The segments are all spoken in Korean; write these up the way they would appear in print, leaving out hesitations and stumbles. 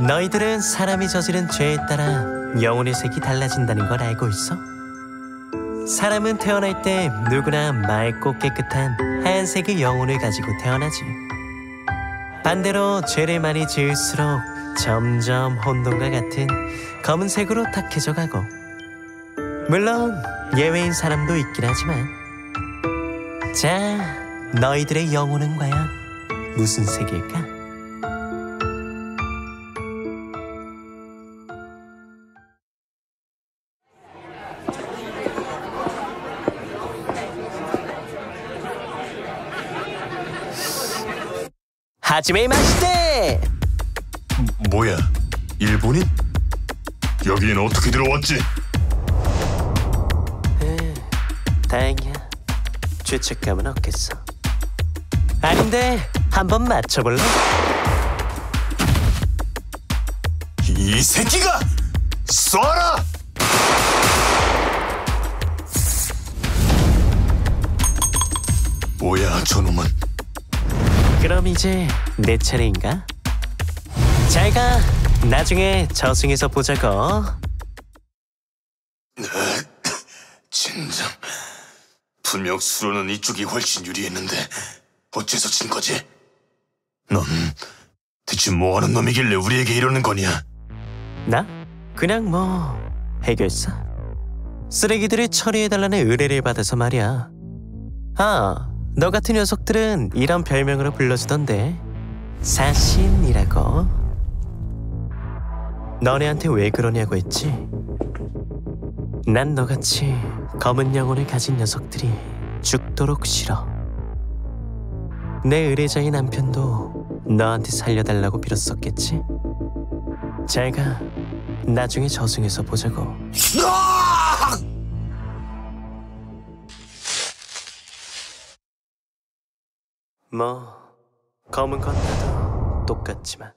너희들은 사람이 저지른 죄에 따라 영혼의 색이 달라진다는 걸 알고 있어? 사람은 태어날 때 누구나 맑고 깨끗한 하얀색의 영혼을 가지고 태어나지. 반대로 죄를 많이 지을수록 점점 혼돈과 같은 검은색으로 탁해져 가고, 물론 예외인 사람도 있긴 하지만. 자, 너희들의 영혼은 과연 무슨 색일까? 하지메 마시테! 뭐야? 일본인? 여기는 어떻게 들어왔지? 다행이야. 죄책감은 없겠어. 아닌데 한번 맞춰볼래? 이 새끼가! 쏴라! 뭐야 저놈은? 그럼 이제 내 차례인가? 잘가. 나중에 저승에서 보자고. 진정. 분명 수로는 이쪽이 훨씬 유리했는데 어째서 진 거지? 넌 대체 뭐하는 놈이길래 우리에게 이러는 거냐? 나? 그냥 뭐 해결사. 쓰레기들을 처리해달라는 의뢰를 받아서 말이야. 아, 너 같은 녀석들은 이런 별명으로 불러주던데. 사신이라고. 너네한테 왜 그러냐고 했지? 난 너같이 검은 영혼을 가진 녀석들이 죽도록 싫어. 내 의뢰자의 남편도 너한테 살려달라고 빌었었겠지? 잘가. 나중에 저승에서 보자고. 뭐 검은 건 나도 똑같지만.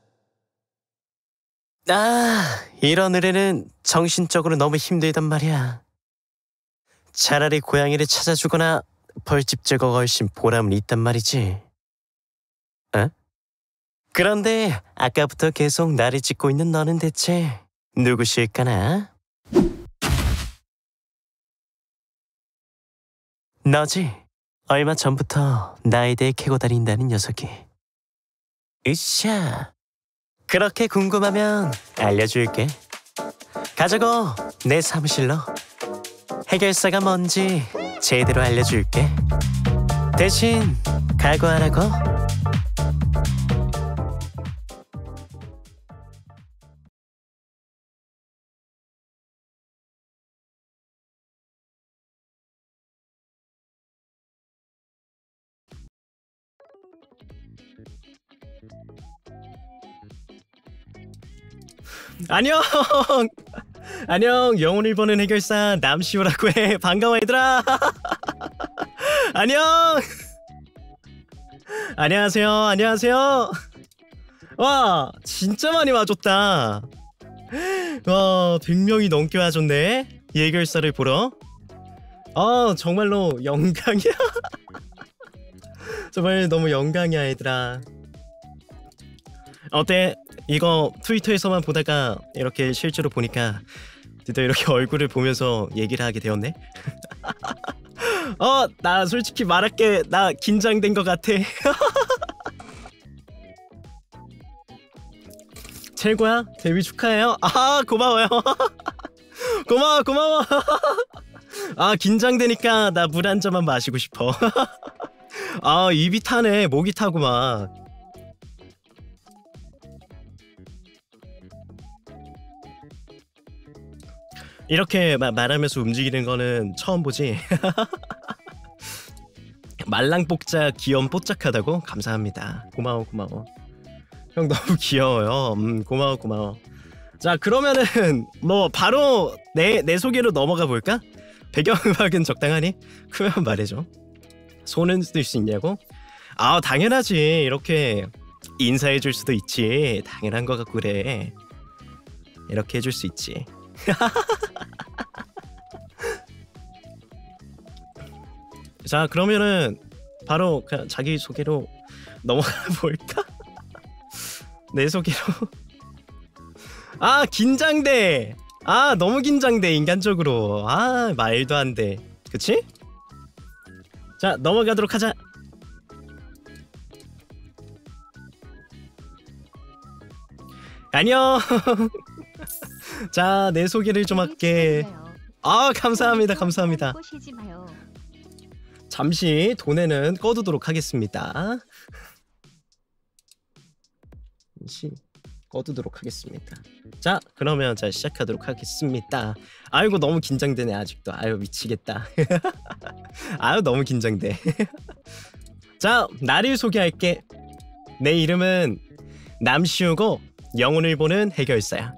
이런 의뢰는 정신적으로 너무 힘들단 말이야. 차라리 고양이를 찾아주거나 벌집 제거가 훨씬 보람은 있단 말이지. 어? 그런데 아까부터 계속 나를 찍고 있는 너는 대체 누구실까나? 너지? 얼마 전부터 나에 대해 캐고 다닌다는 녀석이. 으쌰. 그렇게 궁금하면 알려줄게. 가자고. 내 사무실로. 해결사가 뭔지 제대로 알려줄게. 대신 각오하라고. 안녕! 안녕, 영혼을 보는 해결사 남시우라고 해. 반가워 얘들아. 안녕! 안녕하세요, 안녕하세요. 와, 진짜 많이 와줬다. 와, 100명이 넘게 와줬네, 이 해결사를 보러. 정말로 영광이야. 정말 너무 영광이야 얘들아. 어때? 이거 트위터에서만 보다가 이렇게 실제로 보니까 드디어 이렇게 얼굴을 보면서 얘기를 하게 되었네. 나 솔직히 말할게. 나 긴장된 것 같아. 최고야? 데뷔 축하해요. 고마워요. 고마워. 긴장되니까 나 물 한 잔만 마시고 싶어. 입이 타네. 목이 타고 막. 이렇게 말하면서 움직이는 거는 처음 보지. 말랑복자 귀염 뽀짝하다고? 감사합니다. 고마워. 형 너무 귀여워요. 고마워. 자, 그러면은 뭐 바로 내 소개로 넘어가 볼까? 배경음악은 적당하니? 그러면 말해줘. 손은 쓸 수 있냐고? 당연하지. 이렇게 인사해줄 수도 있지. 당연한 거 같고 그래. 이렇게 해줄 수 있지. 자, 그러면은 바로 그냥 자기 소개로 넘어가 볼까? 내 소개로. 아 긴장돼. 아 너무 긴장돼 인간적으로. 아 말도 안 돼. 그치? 자 넘어가도록 하자. 안녕. 자 내 소개를 좀 할게. 아 감사합니다 감사합니다. 잠시 돈에는 꺼두도록 하겠습니다. 잠시 꺼두도록 하겠습니다. 자 그러면 자 시작하도록 하겠습니다. 아이고 너무 긴장되네 아직도. 아유 미치겠다. 아유 너무 긴장돼. 자 나를 소개할게. 내 이름은 남시우고 영혼을 보는 해결사야.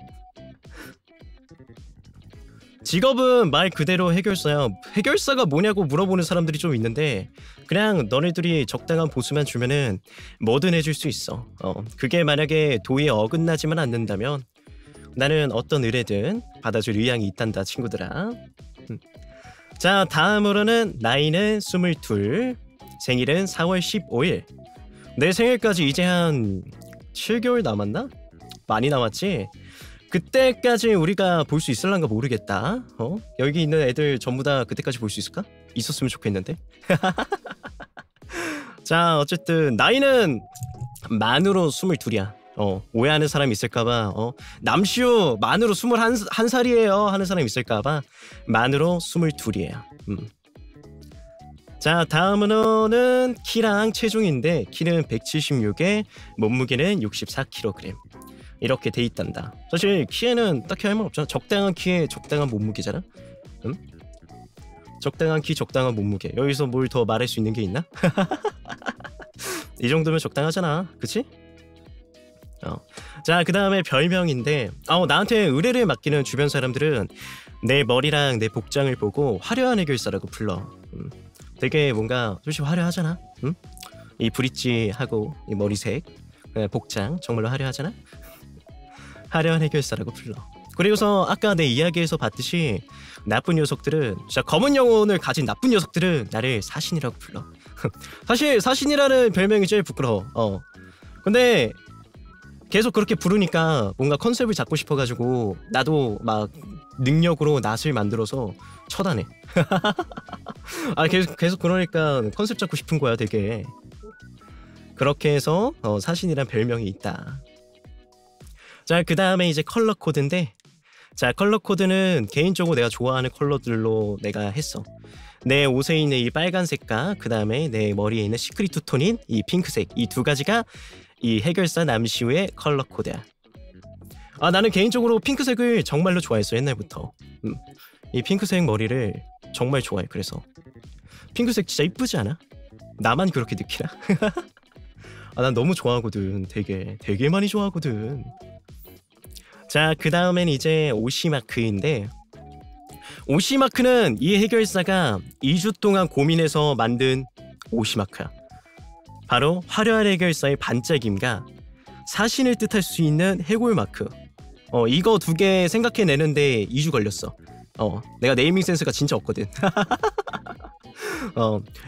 직업은 말 그대로 해결사야. 해결사가 뭐냐고 물어보는 사람들이 좀 있는데 그냥 너네들이 적당한 보수만 주면은 뭐든 해줄 수 있어. 그게 만약에 도에 어긋나지만 않는다면 나는 어떤 의뢰든 받아줄 의향이 있단다 친구들아. 자 다음으로는 나이는 22, 생일은 4월 15일. 내 생일까지 이제 한 7개월 남았나? 많이 남았지? 그때까지 우리가 볼 수 있을란가 모르겠다. 여기 있는 애들 전부 다 그때까지 볼 수 있을까? 있었으면 좋겠는데. 자 어쨌든 나이는 만으로 22이야. 오해하는 사람 있을까봐 남시우 만으로 21살이에요 하는 사람 있을까봐 만으로 22이에요. 자 다음으로는 키랑 체중인데 키는 176에 몸무게는 64kg. 이렇게 돼 있단다. 사실 키에는 딱히 할 말 없잖아. 적당한 키에 적당한 몸무게잖아. 적당한 키 적당한 몸무게. 여기서 뭘 더 말할 수 있는 게 있나? 이 정도면 적당하잖아. 그치? 자 그 다음에 별명인데 나한테 의뢰를 맡기는 주변 사람들은 내 머리랑 내 복장을 보고 화려한 해결사라고 불러. 되게 뭔가 솔직히 화려하잖아. 이 브릿지하고 이 머리색 복장 정말로 화려하잖아. 화려한 해결사라고 불러. 그리고서 아까 내 이야기에서 봤듯이 나쁜 녀석들은 진짜 검은 영혼을 가진 나쁜 녀석들은 나를 사신이라고 불러. 사실 사신이라는 별명이 제일 부끄러워. 근데 계속 그렇게 부르니까 뭔가 컨셉을 잡고 싶어가지고 나도 막 능력으로 낫을 만들어서 쳐다내. 계속 그러니까 컨셉 잡고 싶은 거야 되게. 그렇게 해서 사신이란 별명이 있다. 자 그 다음에 이제 컬러 코드인데 자 컬러 코드는 개인적으로 내가 좋아하는 컬러들로 내가 했어. 내 옷에 있는 이 빨간색과 그 다음에 내 머리에 있는 시크릿 투톤인 이 핑크색, 이 두 가지가 이 해결사 남시우의 컬러 코드야. 나는 개인적으로 핑크색을 정말로 좋아했어 옛날부터. 이 핑크색 머리를 정말 좋아해. 그래서 핑크색 진짜 이쁘지 않아? 나만 그렇게 느끼나? 난 너무 좋아하거든. 되게 많이 좋아하거든. 자 그 다음엔 이제 오시마크인데 오시마크는 이 해결사가 2주 동안 고민해서 만든 오시마크야. 바로 화려한 해결사의 반짝임과 사신을 뜻할 수 있는 해골마크. 이거 두 개 생각해내는데 2주 걸렸어. 내가 네이밍 센스가 진짜 없거든.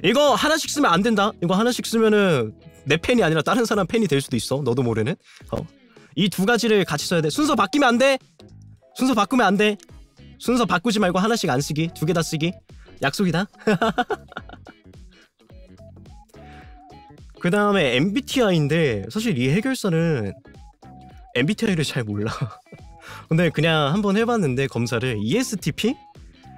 이거 하나씩 쓰면 안 된다. 이거 하나씩 쓰면은 내 팬이 아니라 다른 사람 팬이 될 수도 있어. 너도 모르는. 이 두 가지를 같이 써야 돼. 순서 바뀌면 안 돼. 순서 바꾸면 안 돼. 순서 바꾸지 말고 하나씩 안 쓰기. 두 개 다 쓰기. 약속이다. 그 다음에 MBTI인데 사실 이 해결사는 MBTI를 잘 몰라. 근데 그냥 한번 해봤는데 검사를 ESTP?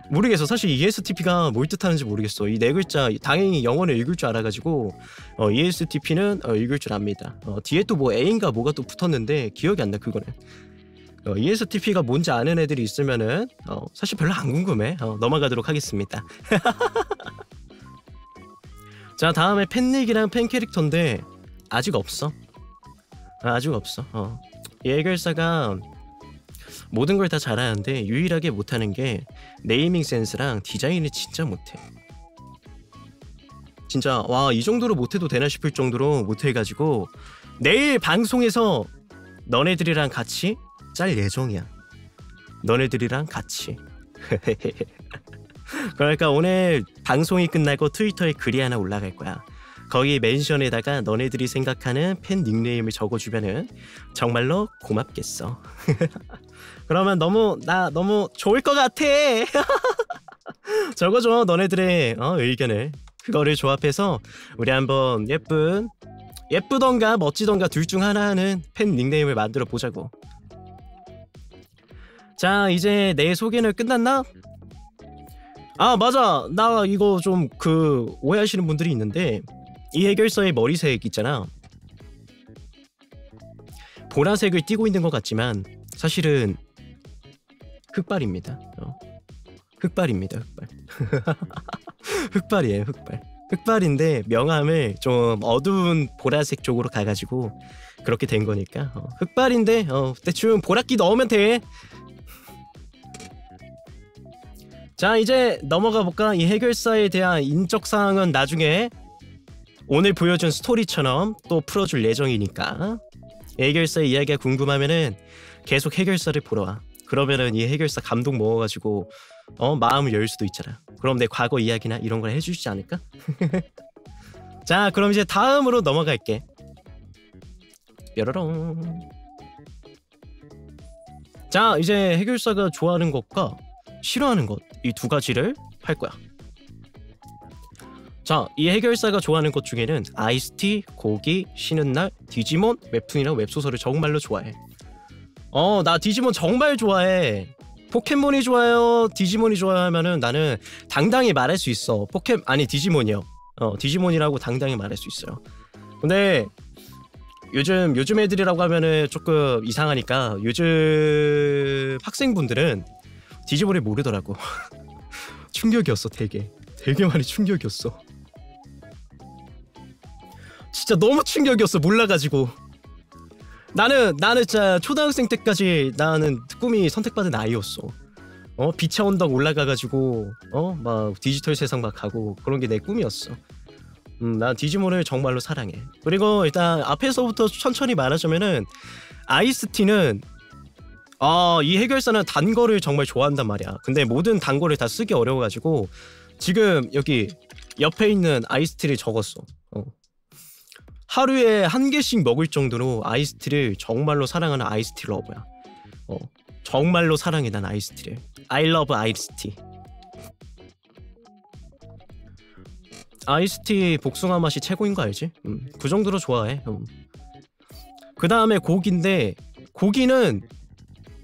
모르겠어. 사실 ESTP가 뭘 뜻하는지 모르겠어. 이 네 글자 당연히 영어를 읽을 줄 알아가지고 ESTP는 읽을 줄 압니다. 뒤에 또 뭐 A인가 뭐가 또 붙었는데 기억이 안 나 그거는. ESTP가 뭔지 아는 애들이 있으면은 사실 별로 안 궁금해. 넘어가도록 하겠습니다. 자 다음에 팬닉이랑 팬 캐릭터인데 아직 없어. 아직 없어. 이 해결사가 모든 걸 다 잘하는데 유일하게 못하는 게 네이밍 센스랑 디자인을 진짜 못해. 진짜 와 이 정도로 못해도 되나 싶을 정도로 못해가지고 내일 방송에서 너네들이랑 같이 짤 예정이야. 너네들이랑 같이. 그러니까 오늘 방송이 끝나고 트위터에 글이 하나 올라갈 거야. 거기 멘션에다가 너네들이 생각하는 팬 닉네임을 적어주면은 정말로 고맙겠어. 그러면 나 너무 좋을 것 같아. 적어줘 너네들의 의견을. 그거를 조합해서 우리 한번 예쁘던가 멋지던가 둘 중 하나는 팬 닉네임을 만들어 보자고. 자, 이제 내 소개는 끝났나? 아, 맞아. 나 이거 좀 오해하시는 분들이 있는데, 이 해결사의 머리색 있잖아. 보라색을 띠고 있는 것 같지만 사실은 흑발입니다. 흑발입니다. 흑발. 흑발이에요. 흑발인데 명암을 좀 어두운 보라색 쪽으로 가가지고 그렇게 된 거니까 흑발인데 대충 보라끼 넣으면 돼. 자, 이제 넘어가 볼까? 이 해결사에 대한 인적 사항은 나중에 오늘 보여준 스토리처럼 또 풀어줄 예정이니까, 해결사의 이야기가 궁금하면은 계속 해결사를 보러 와. 그러면은 이 해결사 감동 먹어가지고 마음을 열 수도 있잖아. 그럼 내 과거 이야기나 이런 걸 해주지 않을까? 자, 그럼 이제 다음으로 넘어갈게. 뾰로롱. 자, 이제 해결사가 좋아하는 것과 싫어하는 것, 이 두 가지를 할 거야. 자, 이 해결사가 좋아하는 것 중에는 아이스티, 고기, 쉬는 날, 디지몬, 웹툰이랑 웹소설을 정말로 좋아해. 나 디지몬 정말 좋아해. 포켓몬이 좋아요, 디지몬이 좋아요 하면은 나는 당당히 말할 수 있어. 디지몬이요. 디지몬이라고 당당히 말할 수 있어요. 근데 요즘 애들이라고 하면은 조금 이상하니까 요즘 학생분들은 디지몬을 모르더라고. 충격이었어. 되게 많이 충격이었어. 진짜 너무 충격이었어. 몰라가지고. 나는 진짜 초등학생 때까지 나는 꿈이 선택받은 아이였어. 빛의 언덕 올라가가지고 막 디지털 세상 막 가고 그런 게 내 꿈이었어. 난 디지몬을 정말로 사랑해. 그리고 일단 앞에서부터 천천히 말하자면은 아이스티는 이 해결사는 단 거를 정말 좋아한단 말이야. 근데 모든 단 거를 다 쓰기 어려워가지고 지금 여기 옆에 있는 아이스티를 적었어. 하루에 1개씩 먹을 정도로 아이스티를 정말로 사랑하는 아이스티 러버야. 정말로 사랑해 난 아이스티를. I love 아이스티. 아이스티 복숭아 맛이 최고인 거 알지? 그 정도로 좋아해. 그 다음에 고기인데, 고기는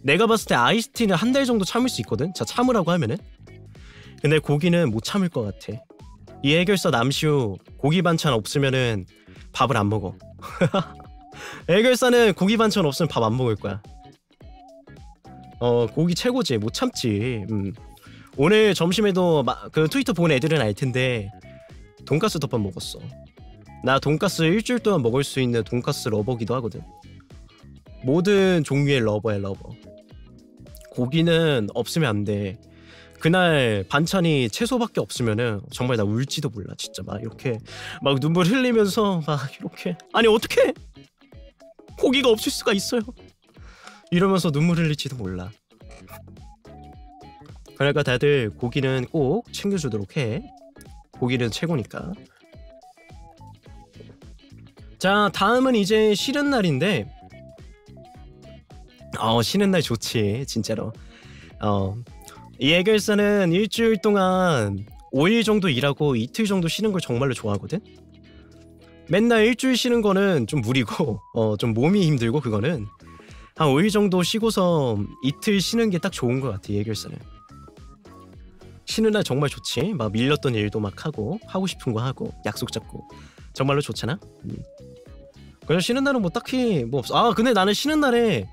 내가 봤을 때 아이스티는 한 달 정도 참을 수 있거든? 자, 참으라고 하면은. 근데 고기는 못 참을 것 같아. 이 해결사 남시우 고기 반찬 없으면은 밥을 안 먹어. 해결사는 고기 반찬 없으면 밥 안 먹을 거야. 고기 최고지. 못 참지. 오늘 점심에도 그 트위터 본 애들은 알 텐데 돈가스 덮밥 먹었어. 나 돈가스 일주일 동안 먹을 수 있는 돈가스 러버기도 하거든. 모든 종류의 러버야, 러버. 고기는 없으면 안 돼. 그날 반찬이 채소밖에 없으면은 정말 나 울지도 몰라. 진짜 막 이렇게 막 눈물 흘리면서 막 이렇게, 아니 어떻게 고기가 없을 수가 있어요, 이러면서 눈물 흘릴지도 몰라. 그러니까 다들 고기는 꼭 챙겨주도록 해. 고기는 최고니까. 자, 다음은 이제 쉬는 날인데, 쉬는 날 좋지 진짜로. 이 해결사는 일주일 동안 5일 정도 일하고 이틀 정도 쉬는 걸 정말로 좋아하거든. 맨날 일주일 쉬는 거는 좀 무리고 좀 몸이 힘들고, 그거는 한 5일 정도 쉬고서 이틀 쉬는 게 딱 좋은 것 같아. 이 해결사는 쉬는 날 정말 좋지. 막 밀렸던 일도 막 하고 싶은 거 하고 약속 잡고 정말로 좋잖아. 그래서 쉬는 날은 뭐 딱히 뭐 없어. 근데 나는 쉬는 날에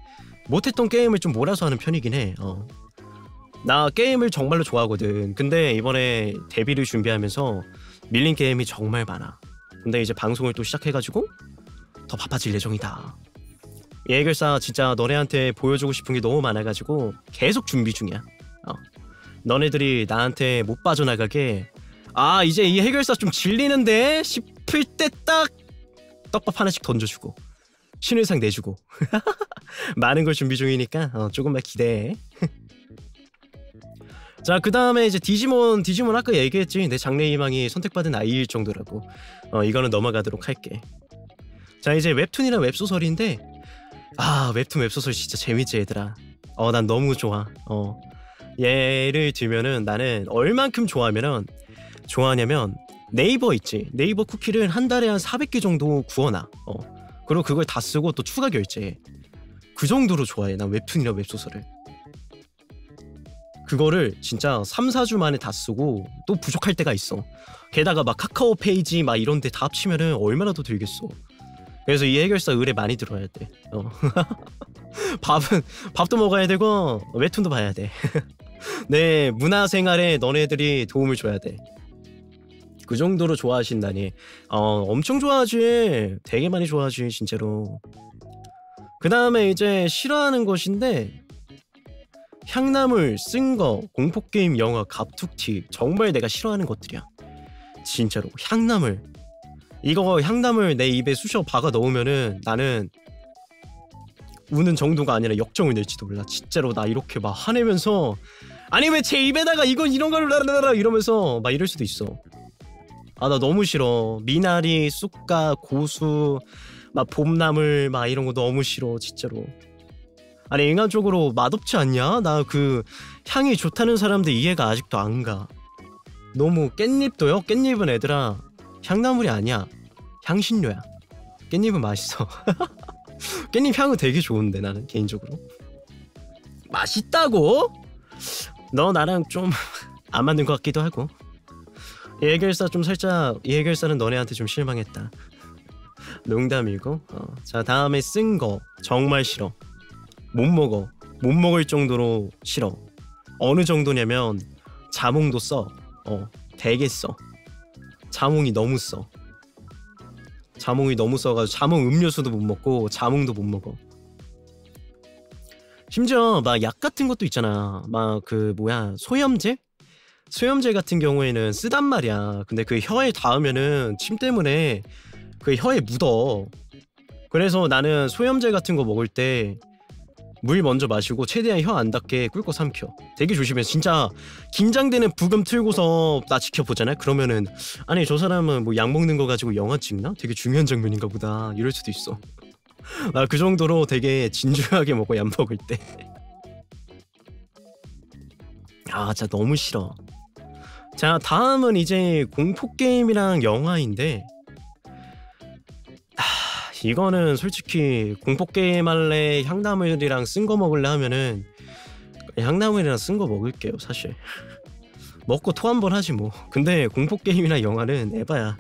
못했던 게임을 좀 몰아서 하는 편이긴 해. 나 게임을 정말로 좋아하거든. 근데 이번에 데뷔를 준비하면서 밀린 게임이 정말 많아. 근데 이제 방송을 또 시작해가지고 더 바빠질 예정이다. 이 해결사 진짜 너네한테 보여주고 싶은 게 너무 많아가지고 계속 준비 중이야. 너네들이 나한테 못 빠져나가게, 이제 이 해결사 좀 질리는데 싶을 때 딱 떡밥 하나씩 던져주고 신의상 내주고 많은 걸 준비 중이니까 조금만 기대해. 자, 그 다음에 이제 디지몬 아까 얘기했지. 내 장래희망이 선택받은 아이일 정도라고. 이거는 넘어가도록 할게. 자, 이제 웹툰이랑 웹소설인데, 웹툰 웹소설 진짜 재밌지 얘들아. 난 너무 좋아. 예를 들면은 나는 얼만큼 좋아하냐면 네이버 있지. 네이버 쿠키를 한 달에 한 400개 정도 구워놔. 그리고 그걸 다 쓰고 또 추가 결제해. 그 정도로 좋아해 난 웹툰이랑 웹소설을. 그거를 진짜 3-4주 만에 다 쓰고 또 부족할 때가 있어. 게다가 막 카카오 페이지 막 이런 데 다 합치면은 얼마나 더 들겠어. 그래서 이 해결사 의뢰 많이 들어야 돼. 밥도 먹어야 되고 웹툰도 봐야 돼. 내 문화생활에 너네들이 도움을 줘야 돼. 그 정도로 좋아하신다니. 엄청 좋아하지. 되게 많이 좋아하지 진짜로. 그 다음에 이제 싫어하는 것인데, 향나물, 쓴거, 공포게임, 영화, 갑툭튀. 정말 내가 싫어하는 것들이야 진짜로. 향나물 내 입에 쑤셔 박아 넣으면은 나는 우는 정도가 아니라 역정을 낼지도 몰라. 진짜로 나 이렇게 막 화내면서, 아니 왜 제 입에다가 이런 걸 라라라 이러면서 막 이럴 수도 있어. 나 너무 싫어. 미나리, 쑥갓, 고수, 막 봄나물 막 이런 거 너무 싫어 진짜로. 아니 인간적으로 맛없지 않냐? 나 그 향이 좋다는 사람들 이해가 아직도 안 가. 너무. 깻잎도요? 깻잎은 애들아 향나물이 아니야. 향신료야. 깻잎은 맛있어. 깻잎 향은 되게 좋은데 나는 개인적으로. 맛있다고? 너 나랑 좀 안 맞는 것 같기도 하고. 이 해결사 좀 살짝, 이 해결사는 너네한테 좀 실망했다. 농담이고. 자, 다음에 쓴 거 정말 싫어. 못 먹을 정도로 싫어. 어느 정도냐면 자몽도 써. 되게 써. 자몽이 너무 써가지고 자몽 음료수도 못 먹고 자몽도 못 먹어. 심지어 막 약 같은 것도 있잖아. 막 그 소염제 같은 경우에는 쓰단 말이야. 근데 그 혀에 닿으면은 침 때문에 그 혀에 묻어. 그래서 나는 소염제 같은 거 먹을 때 물 먼저 마시고 최대한 혀 안 닿게 꿀꺽 삼켜. 되게 조심해. 진짜 긴장되는 부금 틀고서 나 지켜보잖아. 그러면은 아니 저 사람은 뭐 약 먹는 거 가지고 영화 찍나? 되게 중요한 장면인가 보다 이럴 수도 있어. 나 그 정도로 되게 진중하게 먹어 약 먹을 때. 진짜 너무 싫어. 자, 다음은 이제 공포게임이랑 영화인데, 이거는 솔직히 공포게임 할래, 향나물이랑 쓴 거 먹을래 하면은 향나물이랑 쓴 거 먹을게요 사실. 먹고 토 한 번 하지 뭐. 근데 공포게임이나 영화는 에바야.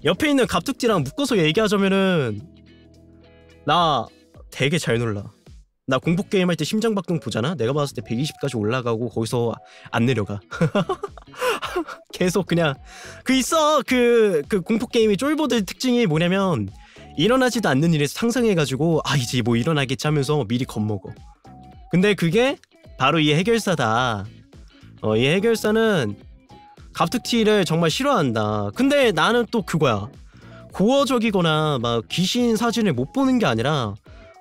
옆에 있는 갑툭튀랑 묶어서 얘기하자면은 나 되게 잘 놀라. 나 공포게임 할 때 심장박동 보잖아. 내가 봤을 때 120까지 올라가고 거기서 안 내려가. 계속 그냥 그 공포게임이 쫄보들 특징이 뭐냐면 일어나지도 않는 일을 상상해가지고 이제 뭐 일어나겠지 하면서 미리 겁먹어. 근데 그게 바로 이 해결사다. 이 해결사는 갑툭튀를 정말 싫어한다. 근데 나는 또 그거야. 고어적이거나 막 귀신 사진을 못 보는 게 아니라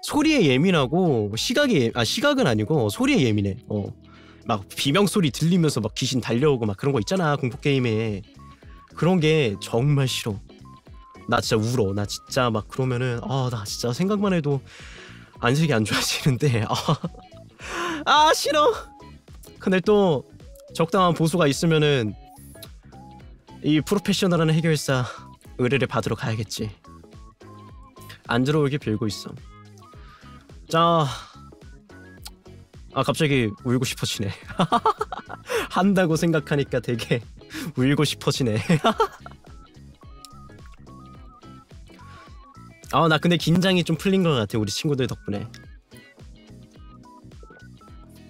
소리에 예민하고 시각은 아니고 소리에 예민해. 막 비명 소리 들리면서 막 귀신 달려오고 막 그런 거 있잖아 공포게임에. 그런 게 정말 싫어. 나 진짜 울어. 나 진짜 막 그러면은 나 진짜 생각만 해도 안색이 안 좋아지는데 싫어. 근데 또 적당한 보수가 있으면은 이 프로페셔널한 해결사 의뢰를 받으러 가야겠지. 안 들어오게 빌고 있어. 자, 갑자기 울고 싶어지네. 한다고 생각하니까 되게 울고 싶어지네. 나 근데 긴장이 좀 풀린 것 같아. 우리 친구들 덕분에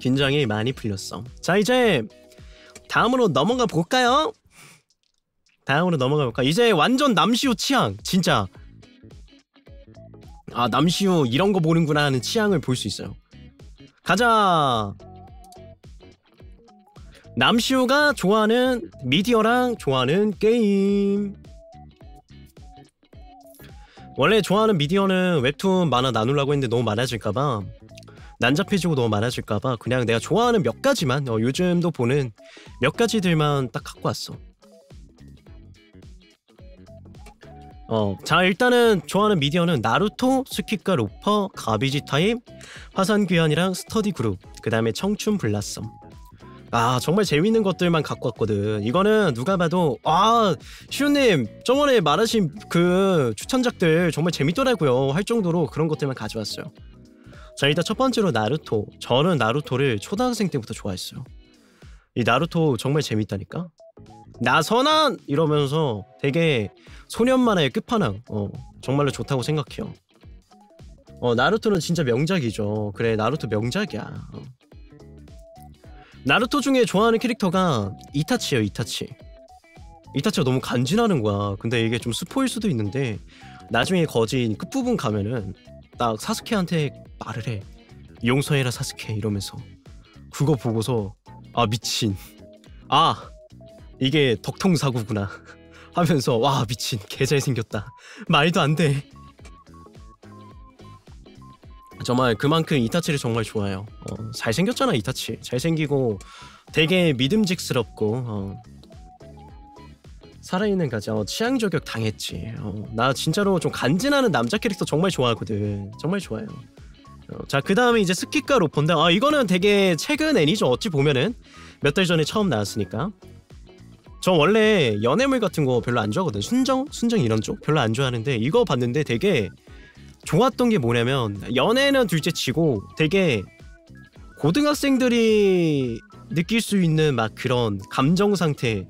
긴장이 많이 풀렸어. 자, 이제 다음으로 넘어가 볼까요? 이제 완전 남시우 취향. 진짜 남시우 이런 거 보는구나 하는 취향을 볼 수 있어요. 가자. 남시우가 좋아하는 미디어랑 좋아하는 게임. 원래 좋아하는 미디어는 웹툰 만화 나누려고 했는데 너무 많아질까봐 난잡해지고 너무 많아질까봐 그냥 내가 좋아하는 몇 가지만 요즘도 보는 몇 가지들만 딱 갖고 왔어. 자 일단은 좋아하는 미디어는 나루토, 스키카 로퍼, 가비지 타임, 화산 귀환이랑 스터디 그룹, 그 다음에 청춘 블라썸. 아 정말 재밌는 것들만 갖고 왔거든. 이거는 누가 봐도 시우님 저번에 말하신 그 추천작들 정말 재밌더라고요 할 정도로 그런 것들만 가져왔어요. 자 일단 첫 번째로 나루토. 저는 나루토를 초등학생 때부터 좋아했어요. 이 나루토 정말 재밌다니까. 나선한! 이러면서 되게 소년 만화의 끝판왕. 정말로 좋다고 생각해요. 나루토는 진짜 명작이죠. 그래 나루토 명작이야. 나루토 중에 좋아하는 캐릭터가 이타치예요. 이타치가 너무 간지나는 거야. 근데 이게 좀 스포일 수도 있는데 나중에 거진 끝부분 가면은 딱 사스케한테 말을 해. 용서해라 사스케 이러면서. 그거 보고서 미친. 이게 덕통사구구나 하면서 와 미친 개 잘생겼다. 말도 안 돼. 정말 그만큼 이타치를 정말 좋아해요. 잘생겼잖아 이타치. 잘생기고 되게 믿음직스럽고 살아있는 가지. 취향 저격 당했지. 나 진짜로 좀 간지나는 남자 캐릭터 정말 좋아하거든. 정말 좋아해요. 자 그 다음에 이제 스키카 로퍼인데 이거는 되게 최근 애니죠. 어찌 보면은 몇 달 전에 처음 나왔으니까. 저 원래 연애물 같은 거 별로 안 좋아하거든. 순정 이런 쪽 별로 안 좋아하는데 이거 봤는데 되게 좋았던 게 뭐냐면 연애는 둘째치고 되게 고등학생들이 느낄 수 있는 막 그런 감정 상태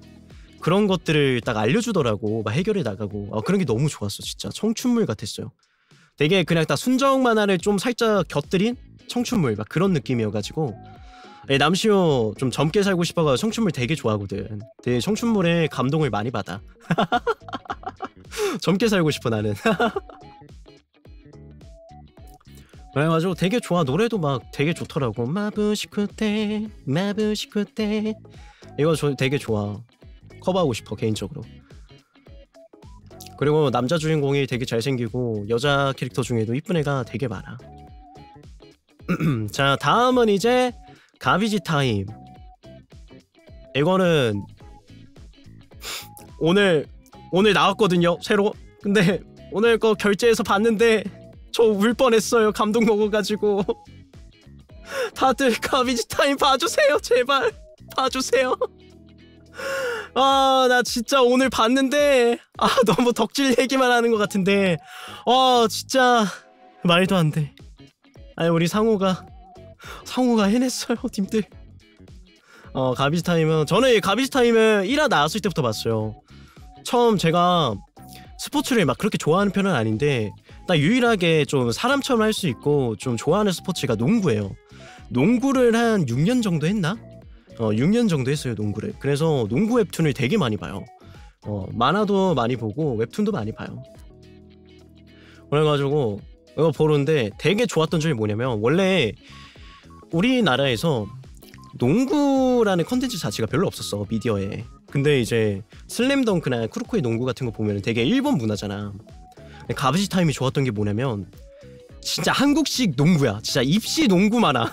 그런 것들을 딱 알려주더라고. 막 해결해 나가고 그런 게 너무 좋았어. 진짜 청춘물 같았어요. 되게 그냥 딱 순정 만화를 좀 살짝 곁들인 청춘물 막 그런 느낌이어가지고 남시오 좀 젊게 살고 싶어가 청춘물 되게 좋아하거든. 되게 청춘물에 감동을 많이 받아. 젊게 살고 싶어 나는. 그래가지고 되게 좋아. 노래도 막 되게 좋더라고. 마부시쿠테 이거 되게 좋아. 커버하고 싶어 개인적으로. 그리고 남자 주인공이 되게 잘생기고 여자 캐릭터 중에도 이쁜 애가 되게 많아. 자 다음은 이제 가비지 타임. 이거는 오늘 나왔거든요 새로. 근데 오늘 거 결제해서 봤는데 저 울 뻔했어요. 감동 먹어가지고. 다들 가비지 타임 봐주세요 제발. 봐주세요. 나 진짜 오늘 봤는데 너무 덕질 얘기만 하는 것 같은데 진짜 말도 안 돼. 아니 우리 상호가 해냈어요 님들. 가비지 타임은 저는 가비지 타임을 1화 나왔을 때부터 봤어요. 처음 제가 스포츠를 막 그렇게 좋아하는 편은 아닌데 나 유일하게 좀 사람처럼 할 수 있고 좀 좋아하는 스포츠가 농구예요. 농구를 한 6년 정도 했나? 6년 정도 했어요 농구를. 그래서 농구 웹툰을 되게 많이 봐요. 만화도 많이 보고 웹툰도 많이 봐요. 그래가지고 이거 보는데 되게 좋았던 점이 뭐냐면 원래 우리나라에서 농구라는 컨텐츠 자체가 별로 없었어 미디어에. 근데 이제 슬램덩크나 쿠로코의 농구 같은 거 보면 되게 일본 문화잖아. 가비지 타임이 좋았던 게 뭐냐면 진짜 한국식 농구야. 진짜 입시 농구 만화.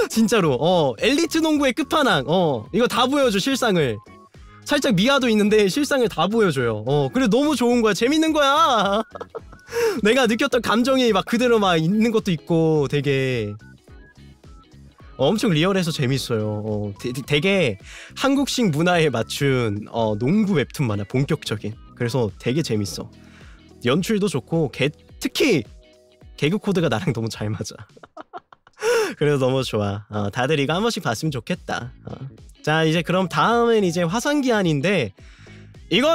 진짜로 엘리트 농구의 끝판왕. 이거 다 보여줘 실상을. 살짝 미아도 있는데 실상을 다 보여줘요. 그래 너무 좋은 거야. 재밌는 거야. 내가 느꼈던 감정이 막 그대로 막 있는 것도 있고 되게 엄청 리얼해서 재밌어요. 되게 한국식 문화에 맞춘 농구 웹툰 만화 본격적인. 그래서 되게 재밌어. 연출도 좋고 특히 개그 코드가 나랑 너무 잘 맞아. 그래서 너무 좋아. 다들 이거 한 번씩 봤으면 좋겠다. 자 이제 그럼 다음은 이제 화산기한인데 이거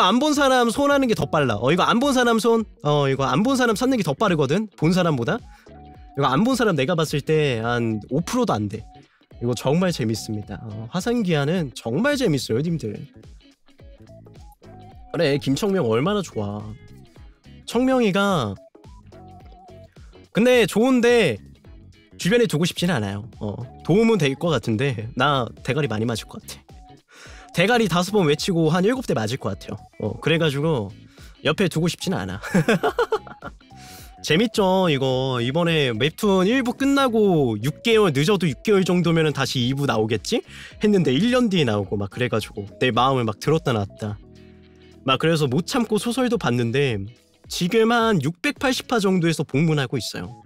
안 본 사람 손 하는 게 더 빨라. 이거 안 본 사람 손 이거 안 본 사람 찾는 게 더 빠르거든 본 사람보다. 이거 안 본 사람 내가 봤을 때 한 5%도 안 돼. 이거 정말 재밌습니다. 화산기한은 정말 재밌어요 님들. 그래 김청명 얼마나 좋아. 청명이가 근데 좋은데 주변에 두고 싶지는 않아요. 도움은 될 것 같은데 나 대가리 많이 맞을 것 같아. 대가리 5번 외치고 한 7대 맞을 것 같아요. 그래가지고 옆에 두고 싶지는 않아. 재밌죠 이거. 이번에 웹툰 1부 끝나고 6개월, 늦어도 6개월 정도면 다시 2부 나오겠지? 했는데 1년 뒤에 나오고 막 그래가지고 내 마음을 막 들었다 놨다. 막 그래서 못 참고 소설도 봤는데 지금 한 680화 정도에서 복문하고 있어요.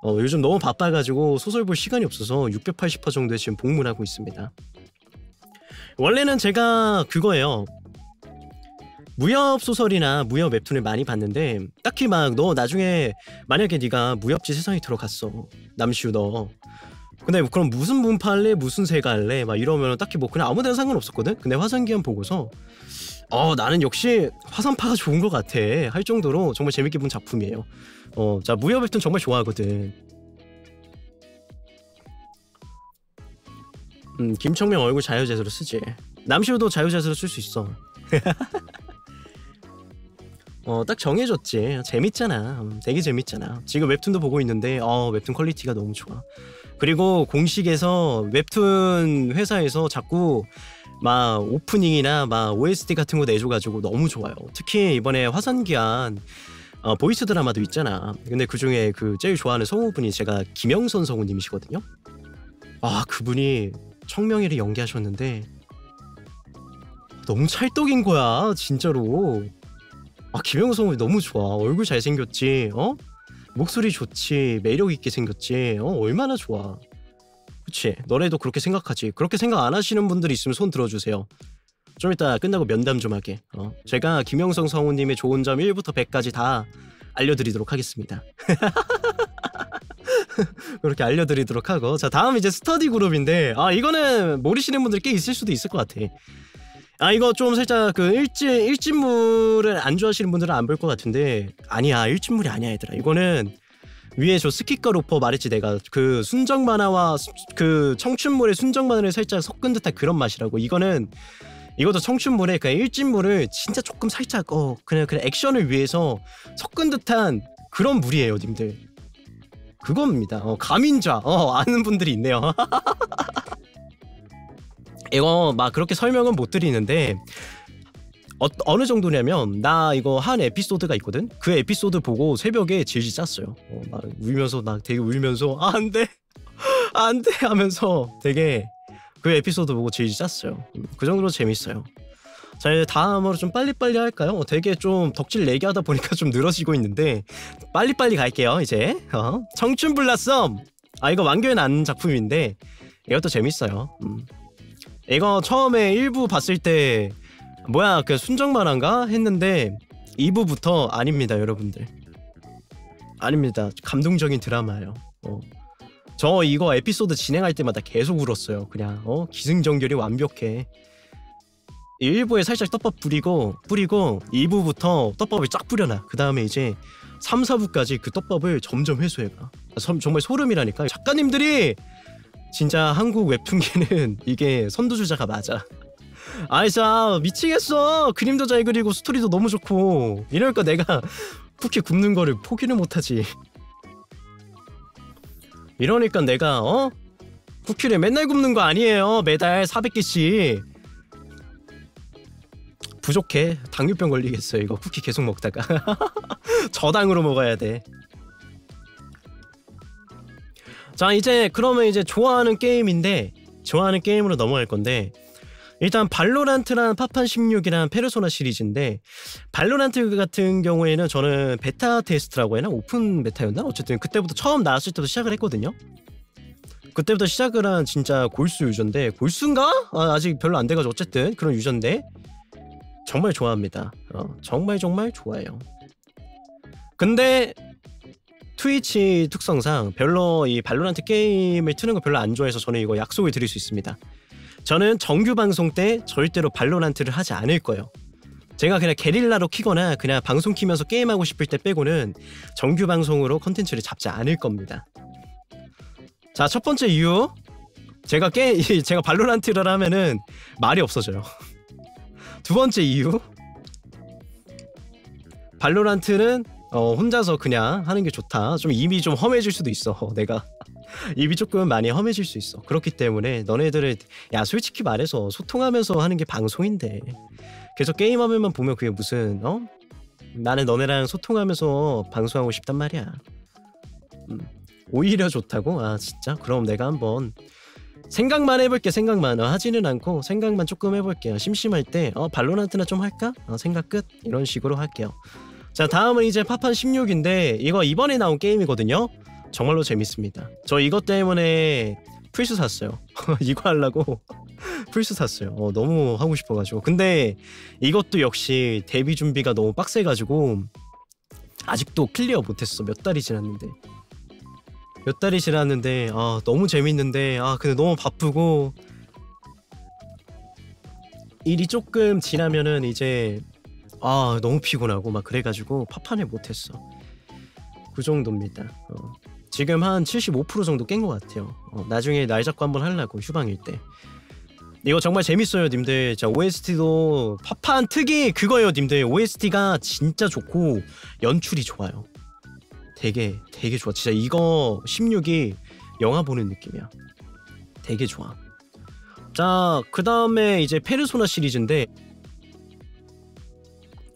요즘 너무 바빠가지고 소설 볼 시간이 없어서 680화 정도에 지금 복문하고 있습니다. 원래는 제가 그거예요. 무협 소설이나 무협 웹툰을 많이 봤는데 딱히 막 너 나중에 만약에 네가 무협지 세상에 들어갔어 남시우 너 근데 그럼 무슨 문파 할래 무슨 세가 할래 막 이러면 딱히 뭐 그냥 아무 데나 상관없었거든. 근데 화산기한 보고서 나는 역시 화산파가 좋은 것 같아 할 정도로 정말 재밌게 본 작품이에요. 자 무협 웹툰 정말 좋아하거든. 김청명 얼굴 자유자재로 쓰지. 남시우도 자유자재로 쓸 수 있어. 딱 정해졌지. 재밌잖아. 되게 재밌잖아. 지금 웹툰도 보고 있는데 웹툰 퀄리티가 너무 좋아. 그리고 공식에서 웹툰 회사에서 자꾸 막 오프닝이나 막 OST 같은 거 내줘가지고 너무 좋아요. 특히 이번에 화산기한 보이스 드라마도 있잖아. 근데 그중에 그 제일 좋아하는 성우분이 제가 김영선 성우님이시거든요. 그분이 청명이를 연기하셨는데 너무 찰떡인 거야 진짜로. 김영선 성우이 너무 좋아. 얼굴 잘생겼지, 목소리 좋지, 매력있게 생겼지, 얼마나 좋아. 그치? 너네도 그렇게 생각하지? 그렇게 생각 안 하시는 분들이 있으면 손 들어주세요. 좀 이따 끝나고 면담 좀 하게. 제가 김영선 성우님의 좋은 점 1부터 100까지 다 알려드리도록 하겠습니다. 그렇게 알려드리도록 하고, 자 다음 이제 스터디 그룹인데 이거는 모르시는 분들 꽤 있을 수도 있을 것 같아. 이거 좀 살짝 그 일진물을 안 좋아하시는 분들은 안 볼 것 같은데 아니야 일진물이 아니야 얘들아. 이거는 위에 저 스키과 로퍼 말했지 내가. 그 순정 만화와 그 청춘물의 순정 만화를 살짝 섞은 듯한 그런 맛이라고. 이것도 청춘물에 그냥 일진물을 진짜 조금 살짝 그냥 액션을 위해서 섞은 듯한 그런 물이에요 님들. 그겁니다. 가민자 아는 분들이 있네요. 이거 막 그렇게 설명은 못 드리는데 어느 정도냐면 나 이거 한 에피소드가 있거든. 그 에피소드 보고 새벽에 질질 짰어요. 막 울면서 나 되게 울면서 안돼 안돼 하면서 되게 그 에피소드 보고 질질 짰어요. 그 정도로 재밌어요. 자 이제 다음으로 좀 빨리빨리 할까요? 되게 좀 덕질 내기 하다 보니까 좀 늘어지고 있는데 빨리빨리 갈게요 이제. 청춘 블라썸. 이거 완결 난 작품인데 이것도 재밌어요. 이거 처음에 1부 봤을 때 뭐야 그 순정 만화인가 했는데 2부부터 아닙니다 여러분들. 아닙니다. 감동적인 드라마예요. 저 이거 에피소드 진행할 때마다 계속 울었어요. 그냥 기승전결이 완벽해. 1부에 살짝 떡밥 뿌리고 2부부터 떡밥을 쫙 뿌려놔. 그 다음에 이제 3, 4부까지 그 떡밥을 점점 회수해가. 정말 소름이라니까. 작가님들이 진짜 한국 웹툰계는 이게 선두주자가 맞아. 진짜 미치겠어. 그림도 잘 그리고 스토리도 너무 좋고 이러니까 내가 쿠키 굽는 거를 포기를 못하지. 이러니까 내가 쿠키를 맨날 굽는 거 아니에요. 매달 400개씩. 부족해. 당뇨병 걸리겠어 이거 쿠키 계속 먹다가. 저당으로 먹어야 돼. 자 이제 그러면 이제 좋아하는 게임인데 좋아하는 게임으로 넘어갈 건데 일단 발로란트랑 파판 16이랑 페르소나 시리즈인데 발로란트 같은 경우에는 저는 베타 테스트라고 해나 오픈 베타였나 어쨌든 그때부터 처음 나왔을 때부터 시작을 했거든요. 그때부터 시작을 한 진짜 골수 유저인데 골수인가? 아직 별로 안 돼가지고 어쨌든 그런 유저인데 정말 좋아합니다. 정말 좋아해요. 근데 트위치 특성상 별로 이 발로란트 게임을 트는 거 별로 안 좋아해서 저는 이거 약속을 드릴 수 있습니다. 저는 정규 방송 때 절대로 발로란트를 하지 않을 거예요. 제가 그냥 게릴라로 키거나 그냥 방송 키면서 게임하고 싶을 때 빼고는 정규 방송으로 컨텐츠를 잡지 않을 겁니다. 자, 첫 번째 이유. 제가 발로란트를 하면은 말이 없어져요. 두 번째 이유. 발로란트는 혼자서 그냥 하는 게 좋다. 좀 입이 좀 험해질 수도 있어. 내가 입이 조금 많이 험해질 수 있어. 그렇기 때문에 너네들을 솔직히 말해서 소통하면서 하는 게 방송인데 계속 게임화면만 보면 그게 무슨 나는 너네랑 소통하면서 방송하고 싶단 말이야. 오히려 좋다고? 아 진짜? 그럼 내가 한번 생각만 해볼게. 생각만 하지는 않고 생각만 조금 해볼게요. 심심할 때 발로란트나 좀 할까? 생각 끝. 이런 식으로 할게요. 자 다음은 이제 파판 16인데 이거 이번에 나온 게임이거든요. 정말로 재밌습니다. 저 이것 때문에 플스 샀어요. 이거 하려고 플스 샀어요. 너무 하고 싶어가지고. 근데 이것도 역시 데뷔 준비가 너무 빡세가지고 아직도 클리어 못했어. 몇 달이 지났는데 너무 재밌는데 근데 너무 바쁘고 일이 조금 지나면은 이제 너무 피곤하고 막 그래가지고 파판을 못했어. 그 정도입니다. 지금 한 75% 정도 깬 것 같아요. 나중에 날 잡고 한번 하려고 휴방일 때. 이거 정말 재밌어요 님들. 자 OST도 파판 특이 그거예요 님들. OST가 진짜 좋고 연출이 좋아요. 되게 좋아. 진짜 이거 16이 영화 보는 느낌이야. 되게 좋아. 자 그 다음에 이제 페르소나 시리즈인데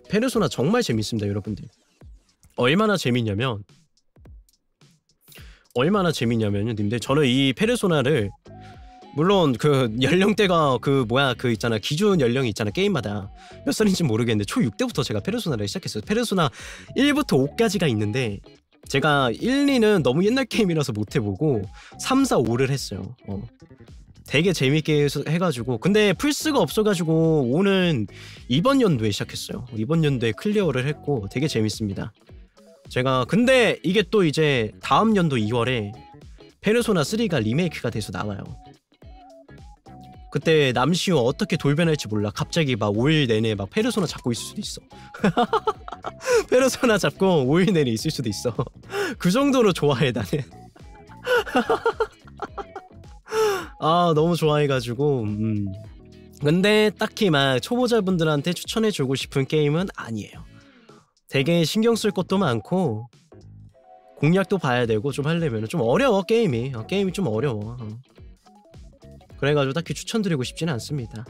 페르소나 정말 재밌습니다 여러분들. 얼마나 재밌냐면요 님들. 저는 이 페르소나를 물론 그 연령대가 그 있잖아 기준 연령이 있잖아 게임마다 몇 살인지 모르겠는데 초 6대부터 제가 페르소나를 시작했어요. 페르소나 1부터 5까지가 있는데 제가 1, 2는 너무 옛날 게임이라서 못 해보고 3, 4, 5를 했어요. 되게 재밌게 해가지고 근데 플스가 없어가지고 5는 이번 연도에 시작했어요. 이번 연도에 클리어를 했고 되게 재밌습니다. 제가 근데 이게 또 이제 다음 연도 2월에 페르소나 3가 리메이크가 돼서 나와요. 그때 남시오 어떻게 돌변할지 몰라. 갑자기 막 5일 내내 막 페르소나 잡고 있을 수도 있어. 페르소나 잡고 5일 내내 있을 수도 있어. 그 정도로 좋아해 나는. 너무 좋아해가지고 근데 딱히 막 초보자분들한테 추천해주고 싶은 게임은 아니에요. 되게 신경 쓸 것도 많고 공략도 봐야 되고 좀 하려면 좀 어려워. 게임이 좀 어려워. 그래가지고 딱히 추천드리고 싶지는 않습니다.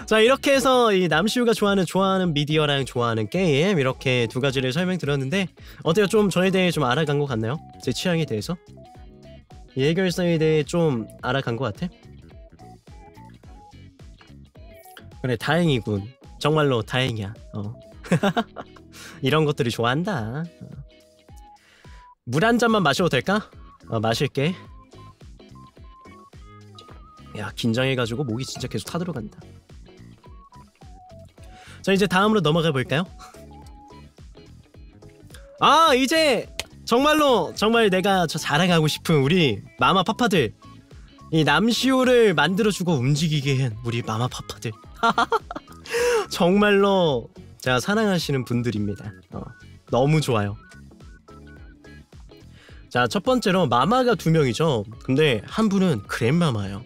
자 이렇게 해서 이 남시우가 좋아하는 미디어랑 좋아하는 게임 이렇게 두 가지를 설명드렸는데 어때요? 좀 저에 대해 좀 알아간 것 같나요? 제 취향에 대해서? 이 해결사에 대해 좀 알아간 것 같아? 그래 다행이군. 정말로 다행이야. 이런 것들을 좋아한다. 물 한 잔만 마셔도 될까? 마실게. 야 긴장해가지고 목이 진짜 계속 타들어간다. 자 이제 다음으로 넘어가 볼까요? 이제 정말 내가 자랑하고 싶은 우리 마마 파파들, 이 남시오를 만들어주고 움직이게 한 우리 마마 파파들. 정말로 제가 사랑하시는 분들입니다. 너무 좋아요. 자 첫 번째로 마마가 2명이죠. 근데 한 분은 그랜마마예요.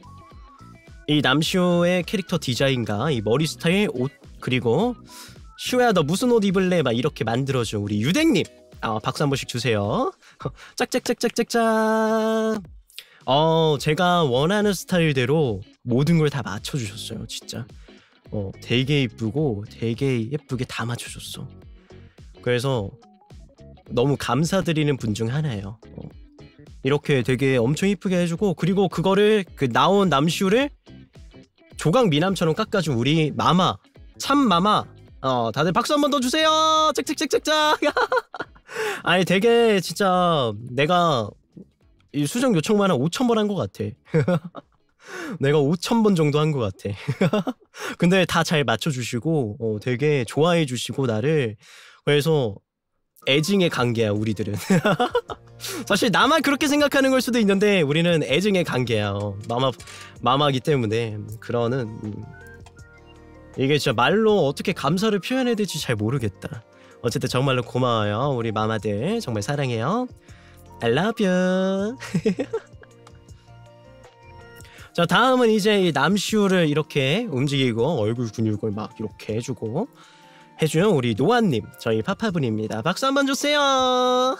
이 남시오의 캐릭터 디자인과 이 머리 스타일, 옷, 그리고 슈야 너 무슨 옷 입을래? 막 이렇게 만들어준 우리 유댕님. 박수 한 번씩 주세요. 짝짝짝짝짝짝. 제가 원하는 스타일대로 모든 걸 다 맞춰주셨어요. 진짜 되게 이쁘고 되게 예쁘게 다 맞춰줬어. 그래서 너무 감사드리는 분 중 하나예요. 이렇게 되게 엄청 이쁘게 해주고 그리고 그거를 그 나온 남시우를 조각 미남처럼 깎아준 우리 마마 참 마마. 다들 박수 한 번 더 주세요. 짝짝짝짝짝. 아니 되게 진짜 내가 이 수정 요청만 한 5,000번 한 것 같아. 내가 5,000번 정도 한 것 같아. 근데 다 잘 맞춰주시고 되게 좋아해 주시고 나를. 그래서 애증의 관계야 우리들은. 사실 나만 그렇게 생각하는 걸 수도 있는데 우리는 애증의 관계야. 마마기 때문에 그러는 이게 진짜 말로 어떻게 감사를 표현해야 될지 잘 모르겠다. 어쨌든 정말로 고마워요 우리 마마들. 정말 사랑해요. I love you. 자 다음은 이제 이 남시우를 이렇게 움직이고 얼굴 근육을 막 이렇게 해주고 해준 우리 노아님, 저희 파파분입니다. 박수 한번 주세요.